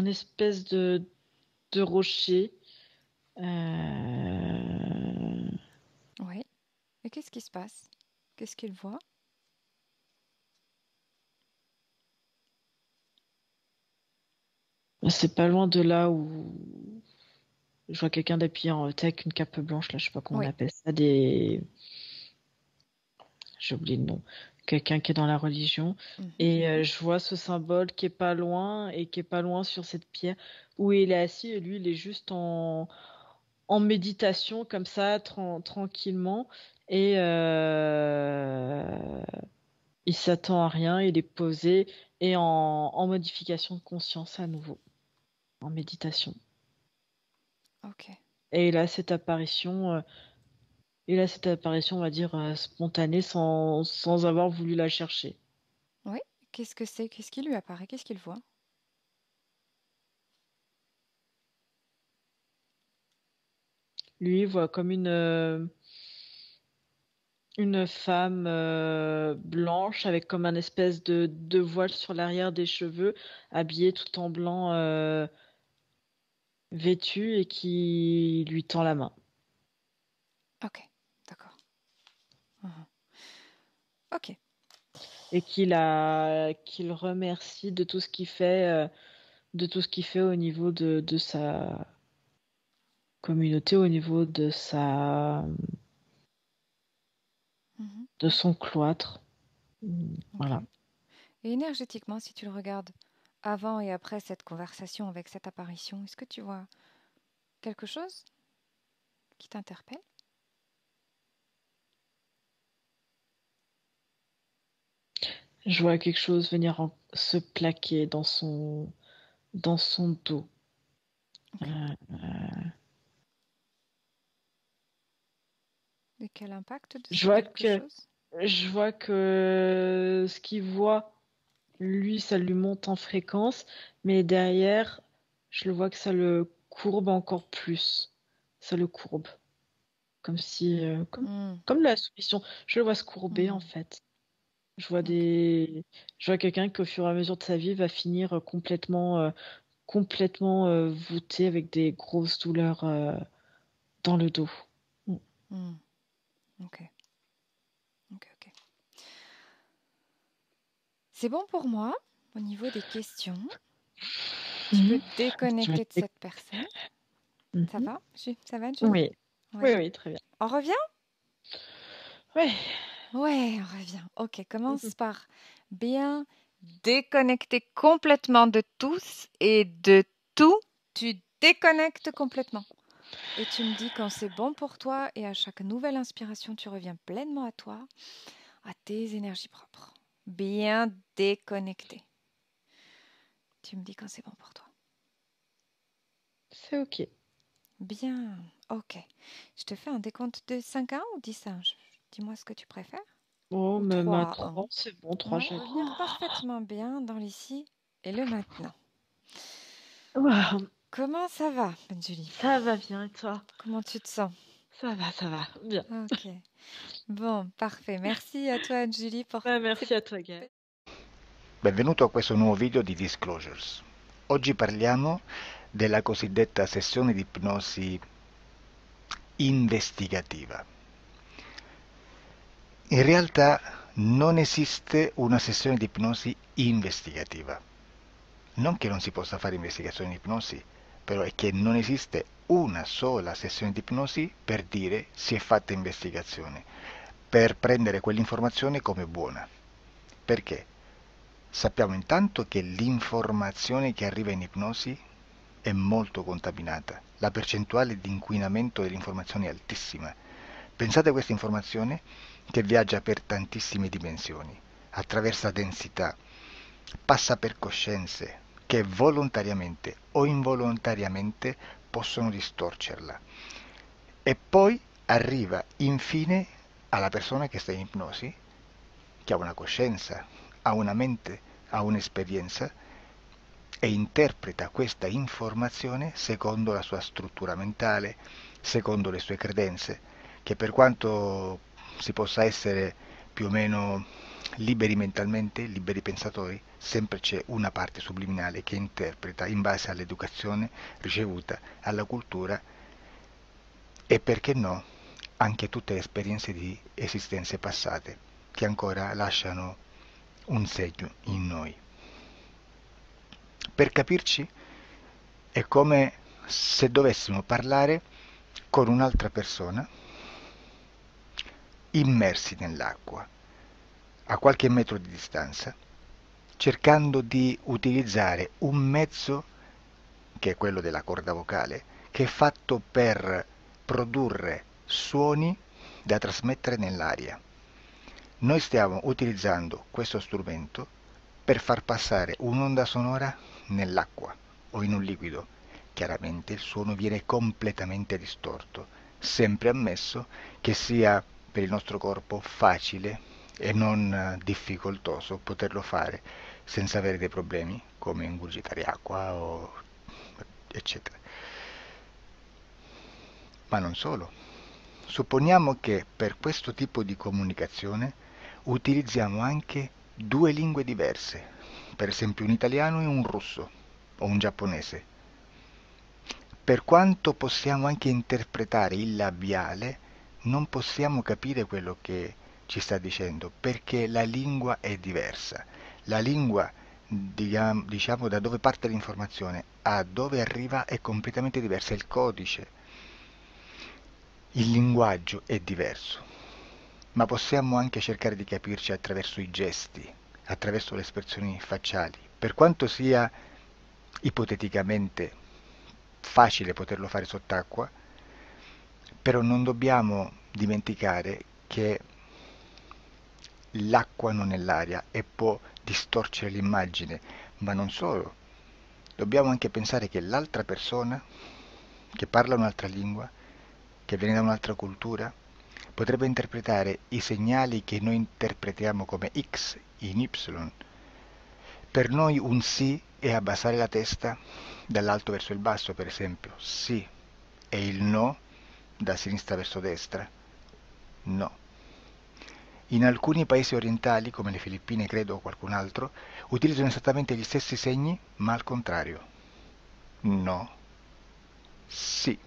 espèce de rocher. Euh, Oui. Et qu'est-ce qui se passe? Qu'est-ce qu'il voit? c'est pas loin de là où je vois quelqu'un d'habillé tu sais, avec une cape blanche, là, je sais pas comment on Oui. appelle ça, j'ai oublié le nom, quelqu'un qui est dans la religion. Mhm. Et je vois ce symbole qui est pas loin et qui est pas loin sur cette pierre où il est assis et lui, il est juste en méditation comme ça, tranquillement. Et il s'attend à rien, il est posé et en modification de conscience à nouveau, en méditation. Ok. Et il a cette apparition. On va dire, spontanée sans avoir voulu la chercher. Oui. Qu'est-ce que c'est? Qu'est-ce qui lui apparaît? Qu'est-ce qu'il voit? Lui, il voit comme une femme blanche avec comme un espèce de voile sur l'arrière des cheveux, habillée tout en blanc, vêtue et qui lui tend la main. Ok. D'accord. Mhm. Ok. Et qu'il remercie de tout ce qu'il fait au niveau de sa communauté, au niveau Mhm. de son cloître. Ok. Voilà. Et énergétiquement, si tu le regardes avant et après cette conversation avec cette apparition, est-ce que tu vois quelque chose qui t'interpelle? Je vois quelque chose venir se plaquer dans son dos. Ok. Et quel impact de Je ce vois quelque que, chose? je vois que ce qu'il voit, lui, ça lui monte en fréquence, mais derrière, je le vois que ça le courbe encore plus. Ça le courbe. Comme si, Hmm, comme la soumission. Je le vois se courber, en hmm, fait. ok. Je vois quelqu'un qui, au fur et à mesure de sa vie, va finir complètement voûté avec des grosses douleurs dans le dos. Mm. Hmm, ok. Ok. Ok. C'est bon pour moi au niveau des questions. Tu peux Mhm. te déconnecter de Je- cette personne. Ça Mhm. va? Ça va, Julie? Oui, Ouais. oui, oui, très bien. On revient? Oui. Ouais, on revient. Ok, Mhm. commence par bien déconnecter complètement de tous et de tout. Tu déconnectes complètement. Et tu me dis quand c'est bon pour toi et à chaque nouvelle inspiration, tu reviens pleinement à toi, à tes énergies propres. Bien déconnecté. Tu me dis quand c'est bon pour toi. C'est OK. Bien, ok. Je te fais un décompte de 5 à 1 ou 10 à 1? Dis-moi ce que tu préfères. Bon, Ou même 3 à à 1. 3, c'est bon, 3 Ouais, j'ai dit. revenir parfaitement bien dans l'ici et le maintenant. Waouh, Comment ça va, Benjulie? ça va bien et toi? Comment tu te sens? Ça va, bien. Ok. Bon, parfait. Merci à toi, Julie, pour Bah, tes... merci à toi, Gaël. Benvenuto a questo nuovo video di Disclosures. Oggi parliamo della cosiddetta sessione di ipnosi investigativa. In realtà non esiste una sessione di ipnosi investigativa. Non che non si possa fare investigazione di ipnosi, però è che non esiste una sola sessione di ipnosi per dire si è fatta investigazione, per prendere quell'informazione come buona. Perché? Sappiamo intanto che l'informazione che arriva in ipnosi è molto contaminata, la percentuale di inquinamento dell'informazione è altissima. Pensate a questa informazione che viaggia per tantissime dimensioni, attraversa densità, passa per coscienze che volontariamente o involontariamente possono distorcerla e poi arriva infine alla persona che sta in ipnosi, che ha una coscienza, ha una mente, ha un'esperienza e interpreta questa informazione secondo la sua struttura mentale, secondo le sue credenze, che per quanto si possa essere più o meno liberi mentalmente, liberi pensatori, sempre c'è una parte subliminale che interpreta in base all'educazione ricevuta, alla cultura e perché no, anche tutte le esperienze di esistenze passate che ancora lasciano un segno in noi. Per capirci, è come se dovessimo parlare con un'altra persona immersi nell'acqua, a qualche metro di distanza, cercando di utilizzare un mezzo, che è quello della corda vocale, che è fatto per produrre suoni da trasmettere nell'aria. Noi stiamo utilizzando questo strumento per far passare un'onda sonora nell'acqua o in un liquido. Chiaramente il suono viene completamente distorto, sempre ammesso che sia per il nostro corpo facile e non difficoltoso poterlo fare senza avere dei problemi come ingurgitare acqua o eccetera. Ma non solo. Supponiamo che per questo tipo di comunicazione utilizziamo anche due lingue diverse, per esempio un italiano e un russo o un giapponese. Per quanto possiamo anche interpretare il labiale, non possiamo capire quello che ci sta dicendo perché la lingua è diversa. La lingua, diciamo, da dove parte l'informazione a dove arriva è completamente diversa, il codice, il linguaggio è diverso, ma possiamo anche cercare di capirci attraverso i gesti, attraverso le espressioni facciali. Per quanto sia ipoteticamente facile poterlo fare sott'acqua, però non dobbiamo dimenticare che l'acqua non è l'aria e può distorcere l'immagine, ma non solo. Dobbiamo anche pensare che l'altra persona, che parla un'altra lingua, che viene da un'altra cultura, potrebbe interpretare i segnali che noi interpretiamo come X in Y. Per noi un sì è abbassare la testa dall'alto verso il basso, per esempio, sì, e il no da sinistra verso destra, no. In alcuni paesi orientali, come le Filippine credo o qualcun altro, utilizzano esattamente gli stessi segni, ma al contrario. No, sì.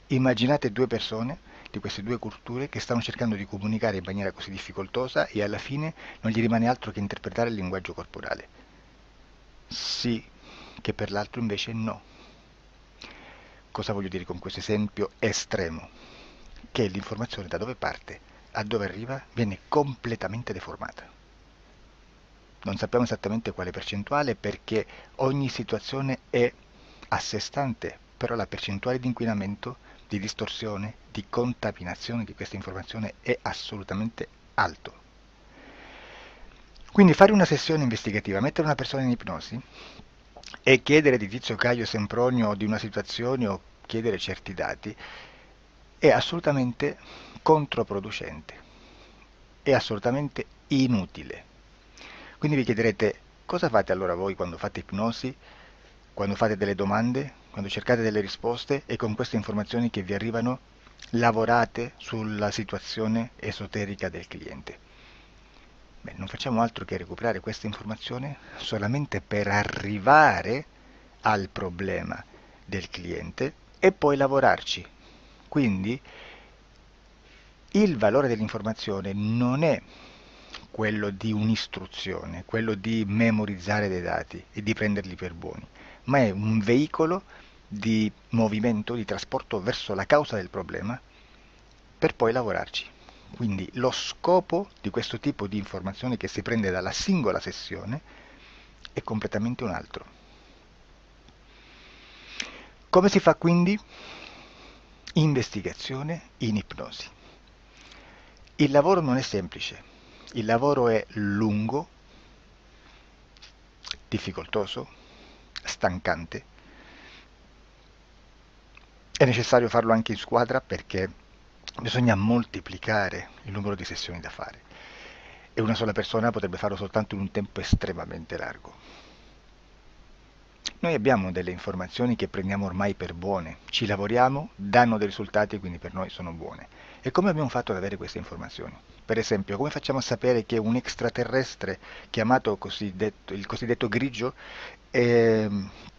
Immaginate due persone di queste due culture che stanno cercando di comunicare in maniera così difficoltosa e alla fine non gli rimane altro che interpretare il linguaggio corporale. Sì, che per l'altro invece no. Cosa voglio dire con questo esempio estremo? Che l'informazione da dove parte a dove arriva viene completamente deformata. Non sappiamo esattamente quale percentuale perché ogni situazione è a sé stante, però la percentuale di inquinamento, di distorsione, di contaminazione di questa informazione è assolutamente alto. Quindi fare una sessione investigativa, mettere una persona in ipnosi e chiedere di Tizio Caio Sempronio di una situazione o chiedere certi dati è assolutamente controproducente, è assolutamente inutile. Quindi vi chiederete cosa fate allora voi quando fate ipnosi, quando fate delle domande, quando cercate delle risposte e con queste informazioni che vi arrivano lavorate sulla situazione esoterica del cliente. Beh, non facciamo altro che recuperare questa informazione solamente per arrivare al problema del cliente e poi lavorarci. Quindi il valore dell'informazione non è quello di un'istruzione, quello di memorizzare dei dati e di prenderli per buoni, ma è un veicolo di movimento, di trasporto verso la causa del problema per poi lavorarci. Quindi lo scopo di questo tipo di informazione che si prende dalla singola sessione è completamente un altro. Come si fa quindi? Investigazione in ipnosi. Il lavoro non è semplice, il lavoro è lungo, difficoltoso, stancante. È necessario farlo anche in squadra perché bisogna moltiplicare il numero di sessioni da fare e una sola persona potrebbe farlo soltanto in un tempo estremamente largo. Noi abbiamo delle informazioni che prendiamo ormai per buone, ci lavoriamo, danno dei risultati e quindi per noi sono buone. E come abbiamo fatto ad avere queste informazioni? Per esempio, come facciamo a sapere che un extraterrestre chiamato il cosiddetto grigio è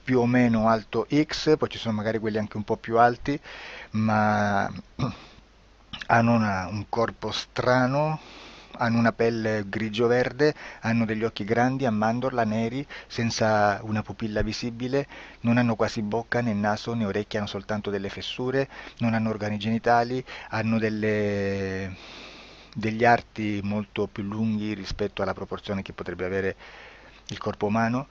più o meno alto X, poi ci sono magari quelli anche un po' più alti, ma hanno un corpo strano, hanno una pelle grigio-verde, hanno degli occhi grandi a mandorla, neri, senza una pupilla visibile, non hanno quasi bocca né naso né orecchie, hanno soltanto delle fessure, non hanno organi genitali, hanno degli arti molto più lunghi rispetto alla proporzione che potrebbe avere il corpo umano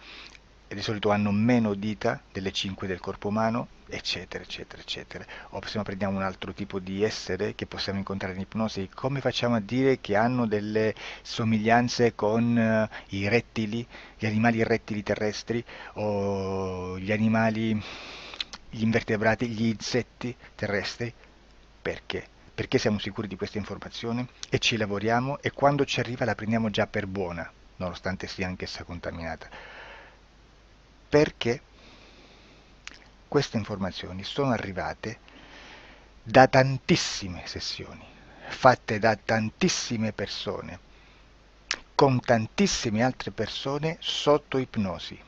e di solito hanno meno dita delle 5 del corpo umano, eccetera, eccetera, eccetera. O se prendiamo un altro tipo di essere che possiamo incontrare in ipnosi, come facciamo a dire che hanno delle somiglianze con i rettili, gli animali rettili terrestri o gli animali, gli invertebrati, gli insetti terrestri? Perché? Perché siamo sicuri di questa informazione e ci lavoriamo e quando ci arriva la prendiamo già per buona, nonostante sia anch'essa contaminata. Perché queste informazioni sono arrivate da tantissime sessioni, fatte da tantissime persone, con tantissime altre persone sotto ipnosi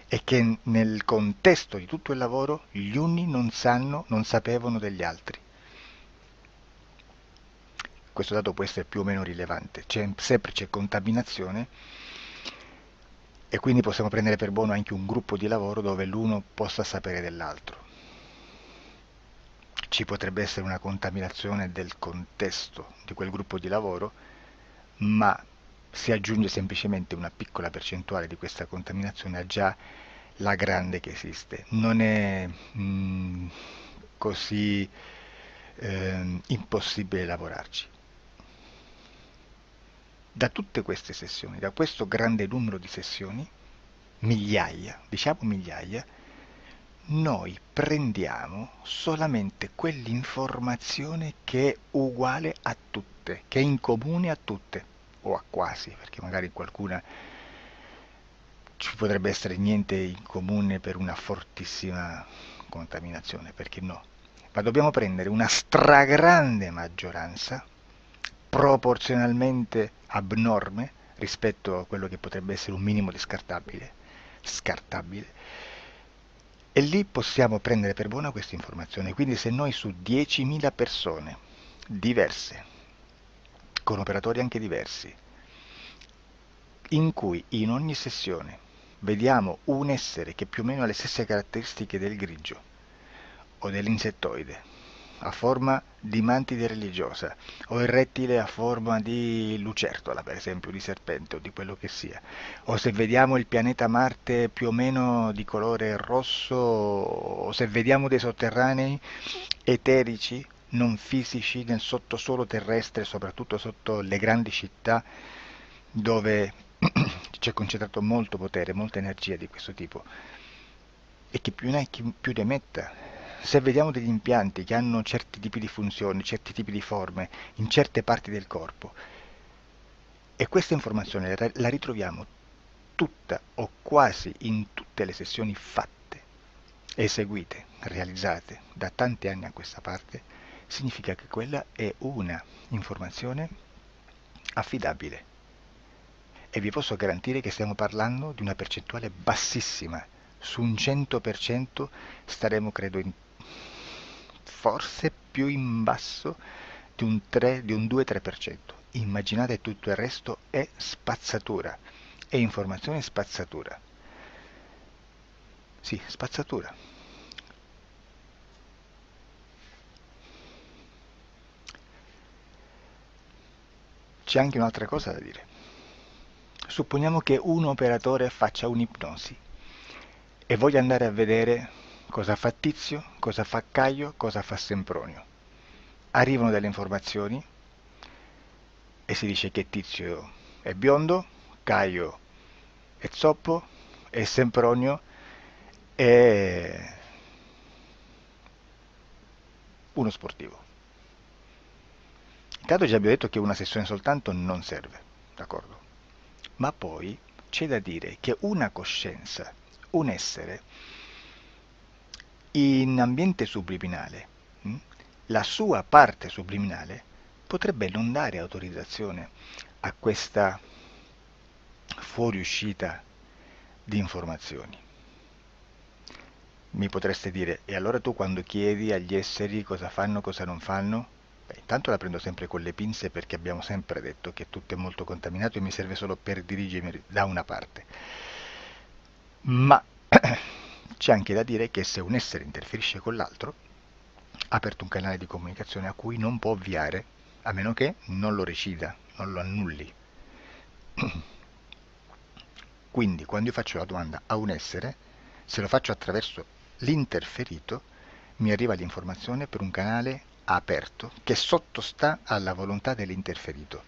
e che nel contesto di tutto il lavoro gli uni non sapevano degli altri. Questo dato può essere più o meno rilevante, sempre c'è contaminazione e quindi possiamo prendere per buono anche un gruppo di lavoro dove l'uno possa sapere dell'altro. Ci potrebbe essere una contaminazione del contesto di quel gruppo di lavoro, ma si aggiunge semplicemente una piccola percentuale di questa contaminazione a già la grande che esiste. Non è così impossibile lavorarci. Da tutte queste sessioni, da questo grande numero di sessioni, migliaia, diciamo migliaia, noi prendiamo solamente quell'informazione che è uguale a tutte, che è in comune a tutte, o a quasi, perché magari qualcuna ci potrebbe essere niente in comune per una fortissima contaminazione, perché no? Ma dobbiamo prendere una stragrande maggioranza, proporzionalmente abnorme rispetto a quello che potrebbe essere un minimo di scartabile, E lì possiamo prendere per buona questa informazione. Quindi se noi su 10.000 persone diverse, con operatori anche diversi, in cui in ogni sessione vediamo un essere che più o meno ha le stesse caratteristiche del grigio o dell'insettoide, a forma di mantide religiosa, o il rettile a forma di lucertola, per esempio, di serpente o di quello che sia, o se vediamo il pianeta Marte più o meno di colore rosso, o se vediamo dei sotterranei eterici, non fisici, nel sottosuolo terrestre, soprattutto sotto le grandi città, dove c'è concentrato molto potere, molta energia di questo tipo, e chi più ne ha chi più ne metta. Se vediamo degli impianti che hanno certi tipi di funzioni, certi tipi di forme in certe parti del corpo, e questa informazione la ritroviamo tutta o quasi in tutte le sessioni fatte, eseguite, realizzate da tanti anni a questa parte, significa che quella è una informazione affidabile. E vi posso garantire che stiamo parlando di una percentuale bassissima. Su un 100% staremo, credo, forse più in basso di un 3, di un 2-3%. Immaginate, tutto il resto è spazzatura, è informazione spazzatura. Sì, spazzatura. C'è anche un'altra cosa da dire. Supponiamo che un operatore faccia un'ipnosi e voglia andare a vedere cosa fa Tizio, cosa fa Caio, cosa fa Sempronio. Arrivano delle informazioni e si dice che Tizio è biondo, Caio è zoppo e Sempronio è uno sportivo. Intanto già abbiamo detto che una sessione soltanto non serve, d'accordo? Ma poi c'è da dire che una coscienza, un essere, in ambiente subliminale, la sua parte subliminale potrebbe non dare autorizzazione a questa fuoriuscita di informazioni. Mi potreste dire, e allora tu quando chiedi agli esseri cosa fanno, cosa non fanno? Beh, intanto la prendo sempre con le pinze perché abbiamo sempre detto che tutto è molto contaminato e mi serve solo per dirigermi da una parte. Ma c'è anche da dire che se un essere interferisce con l'altro, ha aperto un canale di comunicazione a cui non può ovviare, a meno che non lo recida, non lo annulli. Quindi quando io faccio la domanda a un essere, se lo faccio attraverso l'interferito, mi arriva l'informazione per un canale aperto che sottostà alla volontà dell'interferito.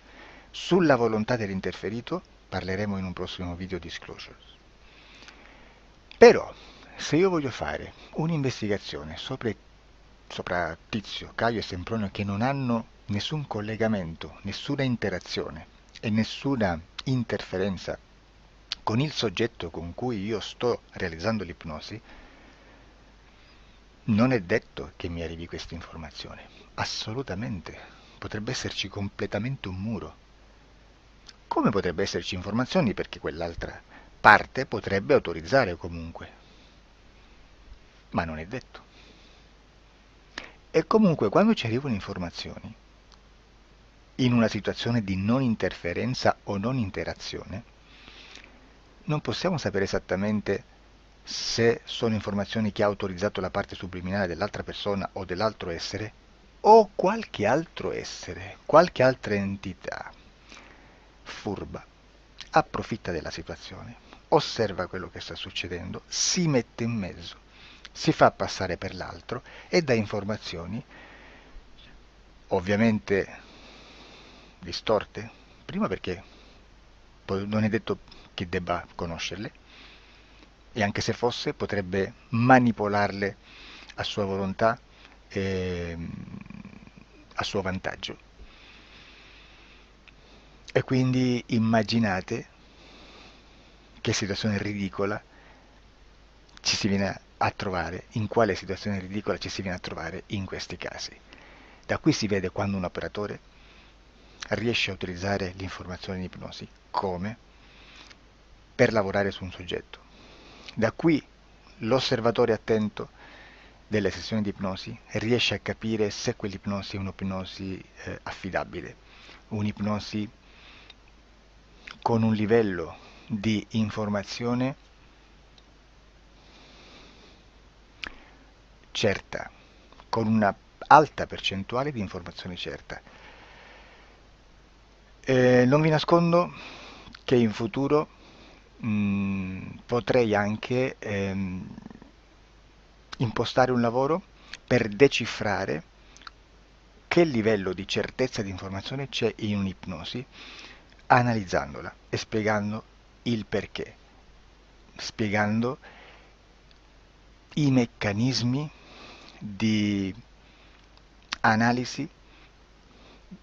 Sulla volontà dell'interferito parleremo in un prossimo video disclosures. Però, se io voglio fare un'investigazione sopra Tizio, Caio e Sempronio che non hanno nessun collegamento, nessuna interazione e nessuna interferenza con il soggetto con cui io sto realizzando l'ipnosi, non è detto che mi arrivi questa informazione. Assolutamente. Potrebbe esserci completamente un muro. Come potrebbe esserci informazioni perché quell'altra parte potrebbe autorizzare comunque. Ma non è detto. E comunque quando ci arrivano informazioni, in una situazione di non interferenza o non interazione, non possiamo sapere esattamente se sono informazioni che ha autorizzato la parte subliminale dell'altra persona o dell'altro essere, o qualche altro essere, qualche altra entità furba, approfitta della situazione, osserva quello che sta succedendo, si mette in mezzo, si fa passare per l'altro e dà informazioni, ovviamente distorte, prima perché non è detto che debba conoscerle, e anche se fosse potrebbe manipolarle a sua volontà e a suo vantaggio. E quindi immaginate che situazione ridicola ci si viene a trovare, in quale situazione ridicola ci si viene a trovare in questi casi. Da qui si vede quando un operatore riesce a utilizzare l'informazione in ipnosi come per lavorare su un soggetto. Da qui l'osservatore attento delle sessioni di ipnosi riesce a capire se quell'ipnosi è un'ipnosi affidabile, un'ipnosi con un livello di informazione certa, con una alta percentuale di informazione certa. Non vi nascondo che in futuro potrei anche impostare un lavoro per decifrare che livello di certezza di informazione c'è in un'ipnosi, analizzandola e spiegando il perché, spiegando i meccanismi di analisi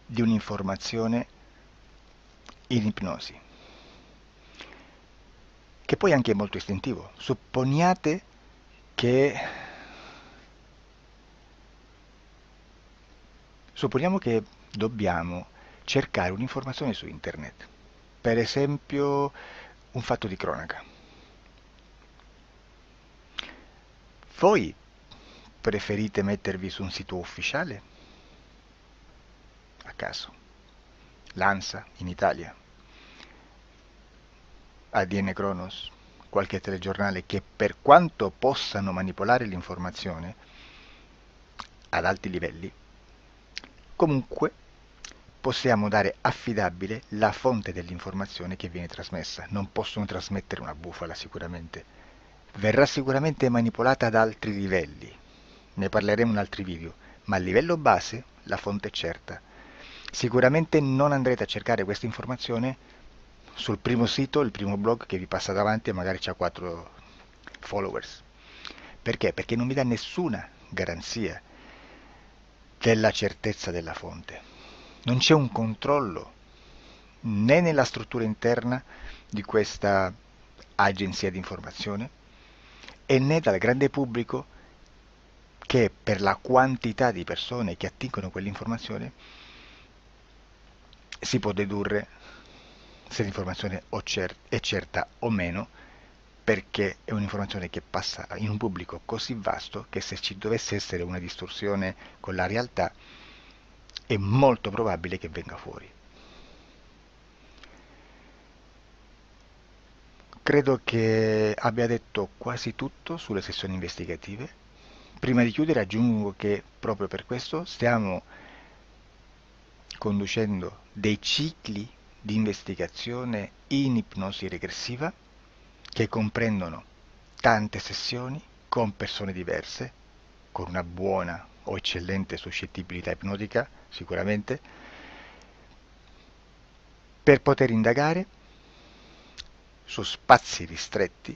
di un'informazione in ipnosi, che poi anche è molto istintivo. Supponiamo che dobbiamo cercare un'informazione su internet, per esempio un fatto di cronaca. Voi preferite mettervi su un sito ufficiale? A caso. L'ANSA in Italia, ADN Kronos, qualche telegiornale che per quanto possano manipolare l'informazione ad alti livelli, comunque possiamo dare affidabile la fonte dell'informazione che viene trasmessa. Non possono trasmettere una bufala sicuramente. Verrà sicuramente manipolata ad altri livelli. Ne parleremo in altri video, ma a livello base la fonte è certa. Sicuramente non andrete a cercare questa informazione sul primo sito, il primo blog che vi passa davanti e magari c'ha 4 followers. Perché? Perché non vi dà nessuna garanzia della certezza della fonte. Non c'è un controllo né nella struttura interna di questa agenzia di informazione e né dal grande pubblico, che per la quantità di persone che attingono quell'informazione si può dedurre se l'informazione è certa o meno, perché è un'informazione che passa in un pubblico così vasto che se ci dovesse essere una distorsione con la realtà è molto probabile che venga fuori. Credo che abbia detto quasi tutto sulle sessioni investigative. Prima di chiudere aggiungo che proprio per questo stiamo conducendo dei cicli di investigazione in ipnosi regressiva che comprendono tante sessioni con persone diverse, con una buona o eccellente suscettibilità ipnotica sicuramente, per poter indagare su spazi ristretti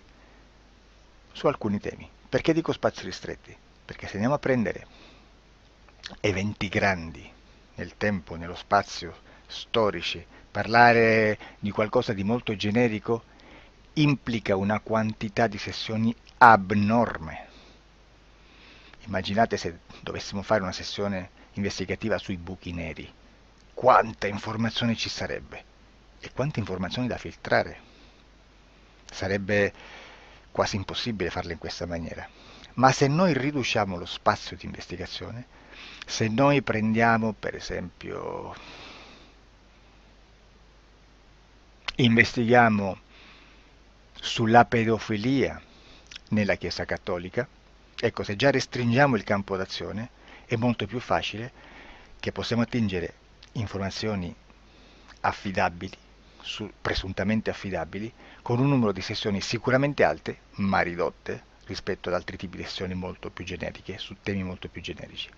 su alcuni temi. Perché dico spazi ristretti? Perché se andiamo a prendere eventi grandi nel tempo, nello spazio, storici, parlare di qualcosa di molto generico implica una quantità di sessioni abnorme. Immaginate se dovessimo fare una sessione investigativa sui buchi neri, quanta informazione ci sarebbe e quante informazioni da filtrare. Sarebbe quasi impossibile farlo in questa maniera. Ma se noi riduciamo lo spazio di investigazione, se noi prendiamo per esempio, investighiamo sulla pedofilia nella Chiesa Cattolica, ecco, se già restringiamo il campo d'azione è molto più facile che possiamo attingere informazioni affidabili, presuntamente affidabili, con un numero di sessioni sicuramente alte, ma ridotte rispetto ad altri tipi di sessioni molto più generiche, su temi molto più generici.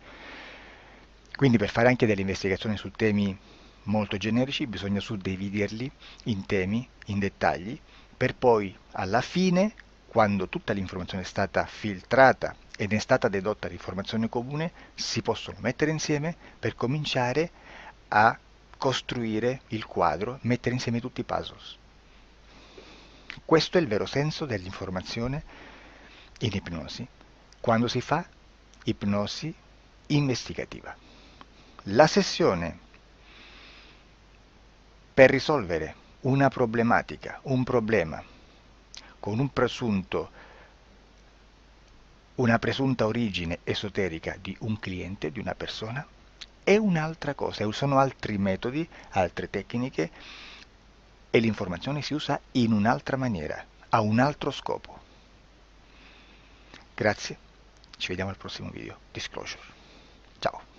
Quindi per fare anche delle investigazioni su temi molto generici bisogna suddividerli in temi, in dettagli, per poi alla fine, quando tutta l'informazione è stata filtrata ed è stata dedotta l'informazione comune, si possono mettere insieme per cominciare a costruire il quadro, mettere insieme tutti i puzzles. Questo è il vero senso dell'informazione in ipnosi, quando si fa ipnosi investigativa. La sessione per risolvere una problematica, un problema, con un presunto una presunta origine esoterica di un cliente, di una persona, è un'altra cosa, sono altri metodi, altre tecniche e l'informazione si usa in un'altra maniera, ha un altro scopo. Grazie, ci vediamo al prossimo video. Disclosure. Ciao.